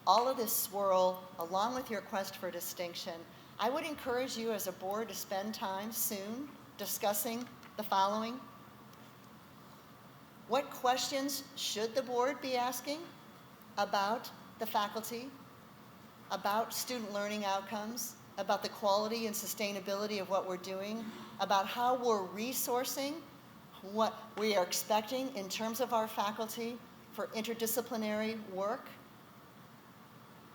all of this swirl, along with your quest for distinction, I would encourage you as a board to spend time soon discussing the following. What questions should the board be asking about the faculty, about student learning outcomes, about the quality and sustainability of what we're doing, about how we're resourcing what we are expecting in terms of our faculty for interdisciplinary work?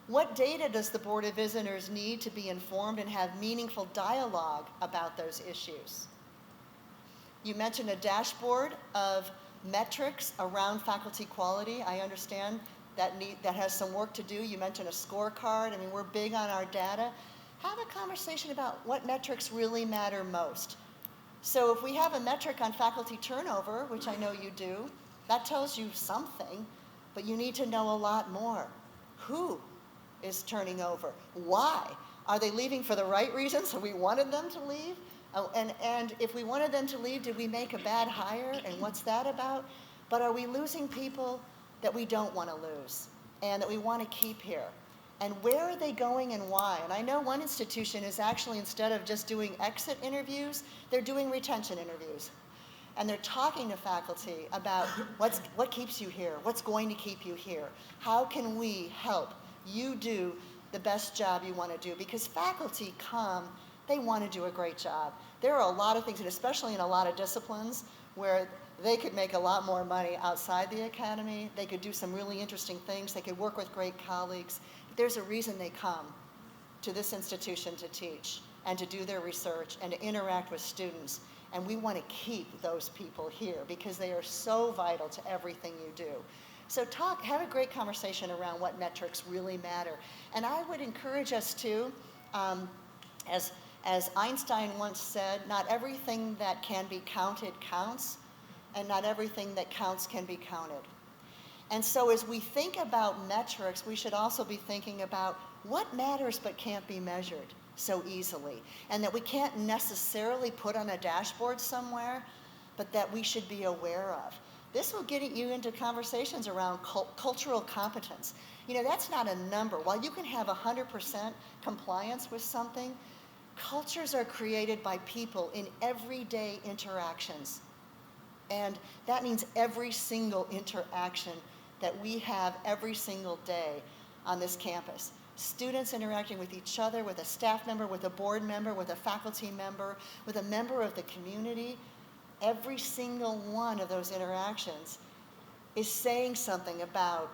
What data does the Board of Visitors need to be informed and have meaningful dialogue about those issues? You mentioned a dashboard of metrics around faculty quality. I understand that has some work to do. You mentioned a scorecard. I mean, we're big on our data. Have a conversation about what metrics really matter most. So if we have a metric on faculty turnover, which I know you do, that tells you something, but you need to know a lot more. Who is turning over? Why? Are they leaving for the right reasons, so we wanted them to leave? Oh, and if we wanted them to leave, did we make a bad hire, and what's that about? But are we losing people that we don't want to lose and that we want to keep here? And where are they going and why? And I know one institution is actually, instead of just doing exit interviews, they're doing retention interviews. And they're talking to faculty about what keeps you here, what's going to keep you here, how can we help you do the best job you want to do? Because faculty come, they want to do a great job. There are a lot of things, and especially in a lot of disciplines, where they could make a lot more money outside the academy. They could do some really interesting things. They could work with great colleagues. There's a reason they come to this institution to teach and to do their research and to interact with students. And we want to keep those people here because they are so vital to everything you do. So have a great conversation around what metrics really matter. And I would encourage us to, as Einstein once said, not everything that can be counted counts, and not everything that counts can be counted. And so as we think about metrics, we should also be thinking about what matters but can't be measured so easily, and that we can't necessarily put on a dashboard somewhere, but that we should be aware of. This will get you into conversations around cultural competence. You know, that's not a number. While you can have 100% compliance with something, cultures are created by people in everyday interactions. And that means every single interaction that we have every single day on this campus. Students interacting with each other, with a staff member, with a board member, with a faculty member, with a member of the community. Every single one of those interactions is saying something about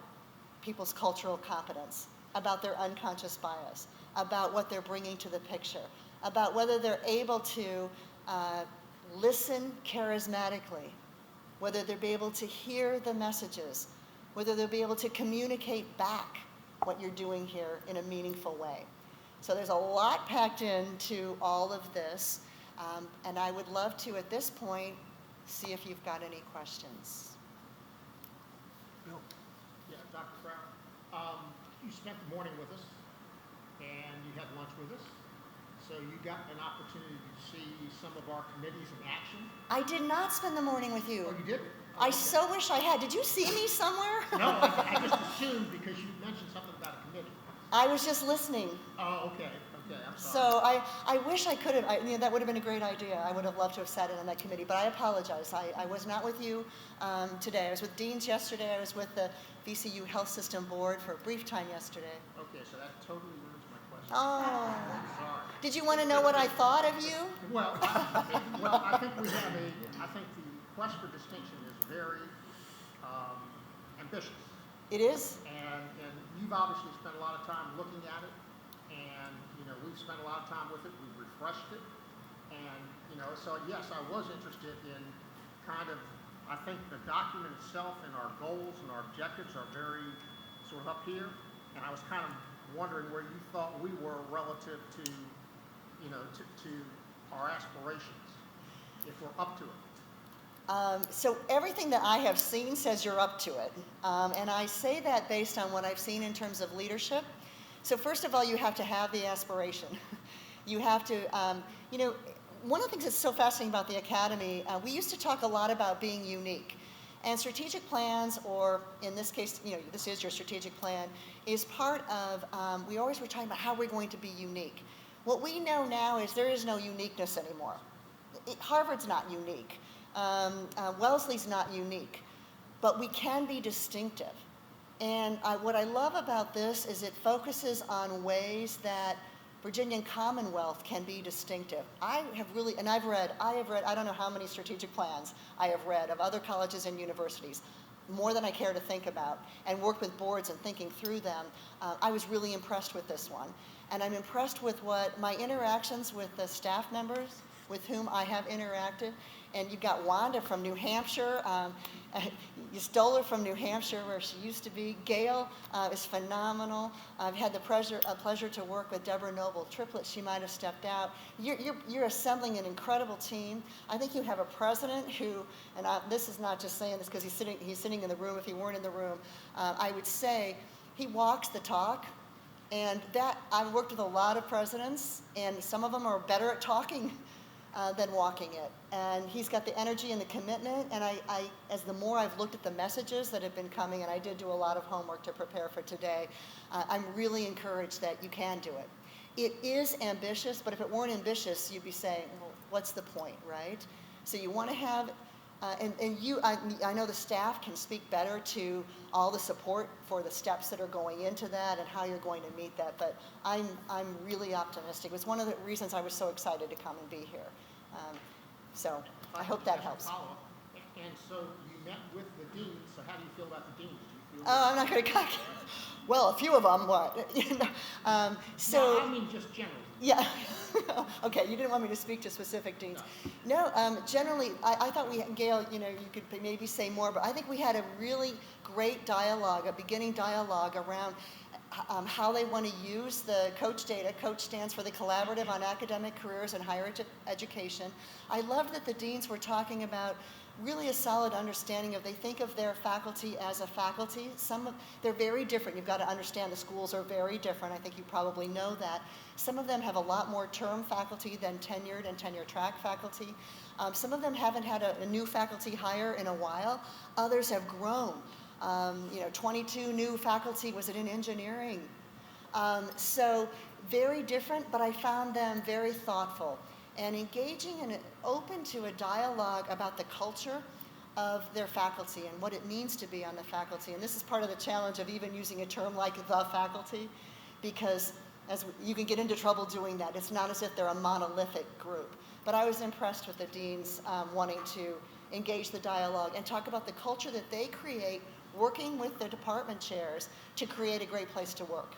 people's cultural competence, about their unconscious bias, about what they're bringing to the picture, about whether they're able to listen charismatically, whether they'll be able to hear the messages, whether they'll be able to communicate back what you're doing here in a meaningful way. So there's a lot packed into all of this, and I would love to, at this point, see if you've got any questions. Bill? Yeah, Dr. Brown, you spent the morning with us, and you had lunch with us, so you got an opportunity to see some of our committees in action. I did not spend the morning with you. Oh, you did? I so wish I had. Did you see me somewhere? No, I just assumed because you mentioned something about a committee. I was just listening. Oh, okay, I'm sorry. So I wish I could have, that would have been a great idea. I would have loved to have sat in on that committee, but I apologize. I was not with you today. I was with Dean's yesterday. I was with the VCU Health System Board for a brief time yesterday. Okay, so that totally ruins my question. Oh. I'm sorry. Did you want to know what I thought of you? Well, I think I think the quest for distinction is very ambitious. It is? And you've obviously spent a lot of time looking at it, and, we've spent a lot of time with it, we've refreshed it, and, so yes, I was interested in kind of, I think the document itself and our goals and our objectives are very sort of up here, and I was kind of wondering where you thought we were relative to, to our aspirations, if we're up to it. So everything that I have seen says you're up to it. And I say that based on what I've seen in terms of leadership. So first of all, you have to have the aspiration. You have to, one of the things that's so fascinating about the Academy, we used to talk a lot about being unique. And strategic plans, or in this case, this is your strategic plan, is part of, we always were talking about how we're going to be unique. What we know now is there is no uniqueness anymore. Harvard's not unique. Wellesley's not unique, but we can be distinctive. And what I love about this is it focuses on ways that Virginia and Commonwealth can be distinctive. I have read, I don't know how many strategic plans I have read of other colleges and universities, more than I care to think about, and worked with boards and thinking through them. I was really impressed with this one. And I'm impressed with what my interactions with the staff members with whom I have interacted. And you've got Wanda from New Hampshire. You stole her from New Hampshire, where she used to be. Gail is phenomenal. I've had the pleasure to work with Deborah Noble Triplett. She might have stepped out. You're assembling an incredible team. I think you have a president who, and this is not just saying this because he's sitting in the room. If he weren't in the room, I would say he walks the talk. And that, I've worked with a lot of presidents, and some of them are better at talking than walking it. And he's got the energy and the commitment, and as the more I've looked at the messages that have been coming, and I did do a lot of homework to prepare for today, I'm really encouraged that you can do it. It is ambitious, but if it weren't ambitious, you'd be saying, well, what's the point, right? So you want to have, I know the staff can speak better to all the support for the steps that are going into that and how you're going to meet that, but I'm really optimistic. It was one of the reasons I was so excited to come and be here. So I hope that helps. And so you met with the deans, so how do you feel about the deans? Do you feel Oh, I'm not going to, well, a few of them, what? So. No, I mean just generally. Yeah. Okay, you didn't want me to speak to specific deans. No, generally, I thought Gail, you could maybe say more, but I think we had a really great dialogue, a beginning dialogue around how they want to use the COACH data. COACH stands for the Collaborative on Academic Careers in Higher Education. I loved that the deans were talking about really a solid understanding of, they think of their faculty as a faculty. They're very different. You've got to understand the schools are very different. I think you probably know that. Some of them have a lot more term faculty than tenured and tenure track faculty. Some of them haven't had a new faculty hire in a while. Others have grown. 22 new faculty, was it in engineering? So very different, but I found them very thoughtful and engaging and open to a dialogue about the culture of their faculty and what it means to be on the faculty. And this is part of the challenge of even using a term like the faculty, because you can get into trouble doing that. It's not as if they're a monolithic group. But I was impressed with the deans wanting to engage the dialogue and talk about the culture that they create working with the department chairs to create a great place to work.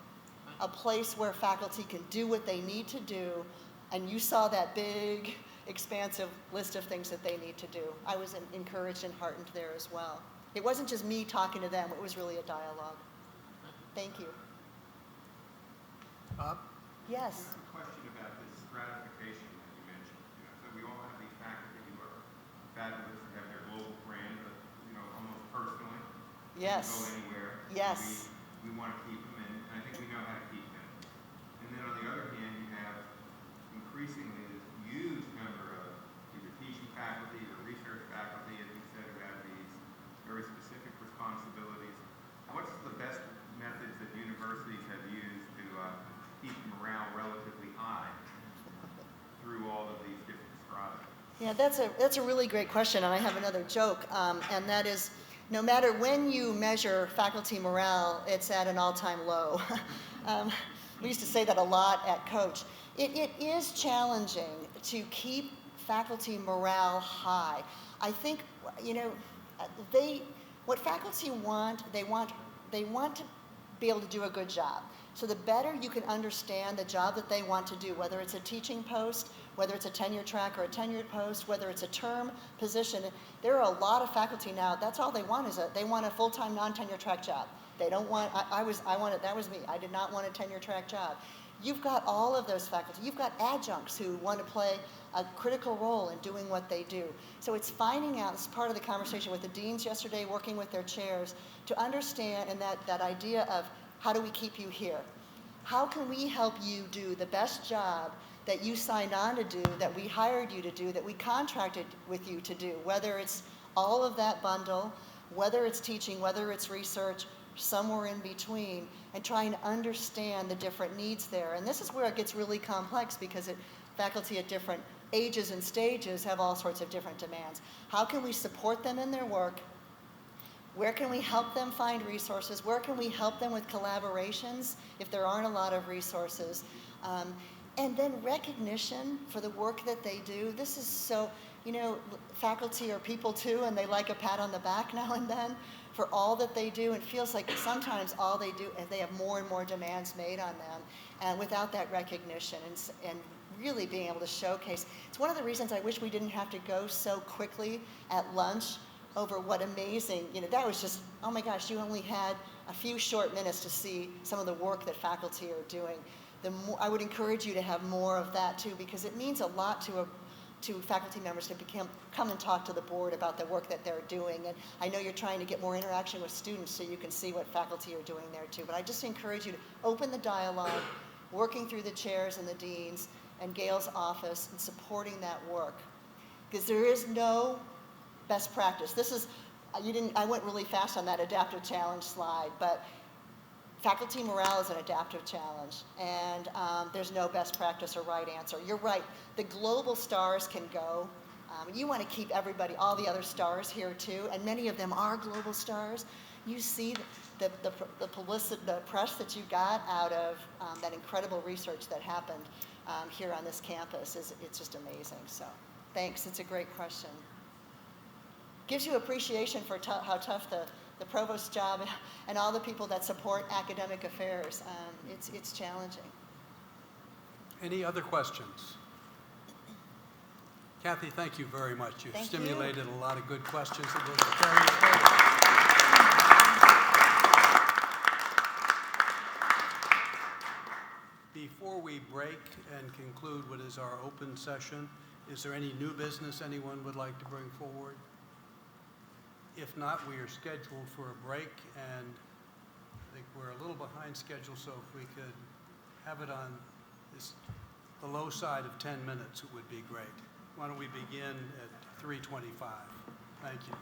A place where faculty can do what they need to do, and you saw that big, expansive list of things that they need to do. I was encouraged and heartened there as well. It wasn't just me talking to them, it was really a dialogue. Thank you. Bob? Yes. I have a question about this stratification that you mentioned. So we all have these faculty who are fabulous, they have their global brand, but almost personally. Yes. They can go anywhere. Yes. We want to keep them, and I think we know how to keep them. And then on the other hand, you have increasingly this huge number of either teaching faculty or research faculty, as you said, who have these very specific responsibilities. What's the best methods that universities have used to keep morale relatively high through all of these different strata? Yeah, that's a really great question, and I have another joke, and that is, no matter when you measure faculty morale, it's at an all-time low. We used to say that a lot at COACH. It is challenging to keep faculty morale high. I think, what faculty want, they want to be able to do a good job. So the better you can understand the job that they want to do, whether it's a teaching post, whether it's a tenure track or a tenured post, whether it's a term position. There are a lot of faculty now, that's all they want, they want a full-time non-tenure track job. They don't want, that was me. I did not want a tenure track job. You've got all of those faculty. You've got adjuncts who want to play a critical role in doing what they do. So it's finding out, this is part of the conversation with the deans yesterday, working with their chairs, to understand, and that idea of how do we keep you here? How can we help you do the best job that you signed on to do, that we hired you to do, that we contracted with you to do, whether it's all of that bundle, whether it's teaching, whether it's research, somewhere in between, and trying to understand the different needs there. And this is where it gets really complex, because faculty at different ages and stages have all sorts of different demands. How can we support them in their work? Where can we help them find resources? Where can we help them with collaborations if there aren't a lot of resources? And then recognition for the work that they do. This is so, faculty are people too, and they like a pat on the back now and then for all that they do. It feels like sometimes all they do is they have more and more demands made on them, and without that recognition and really being able to showcase. It's one of the reasons I wish we didn't have to go so quickly at lunch over what amazing, that was just, oh my gosh, you only had a few short minutes to see some of the work that faculty are doing. I would encourage you to have more of that too, because it means a lot to to faculty members to come and talk to the board about the work that they're doing. And I know you're trying to get more interaction with students so you can see what faculty are doing there too. But I just encourage you to open the dialogue, working through the chairs and the deans and Gail's office and supporting that work. Because there is no best practice. This is, I went really fast on that adaptive challenge slide, but faculty morale is an adaptive challenge, and there's no best practice or right answer. You're right, the global stars can go. You want to keep everybody, all the other stars here too, and many of them are global stars. You see the press that you got out of that incredible research that happened here on this campus. It's just amazing, so thanks, it's a great question. Gives you appreciation for how tough the provost's job and all the people that support academic affairs. It's challenging. Any other questions? Kathy, thank you very much. You've Thank stimulated a lot of good questions. Before we break and conclude what is our open session, is there any new business anyone would like to bring forward? If not, we are scheduled for a break, and I think we're a little behind schedule, so if we could have it on the low side of 10 minutes, it would be great. Why don't we begin at 3:25? Thank you.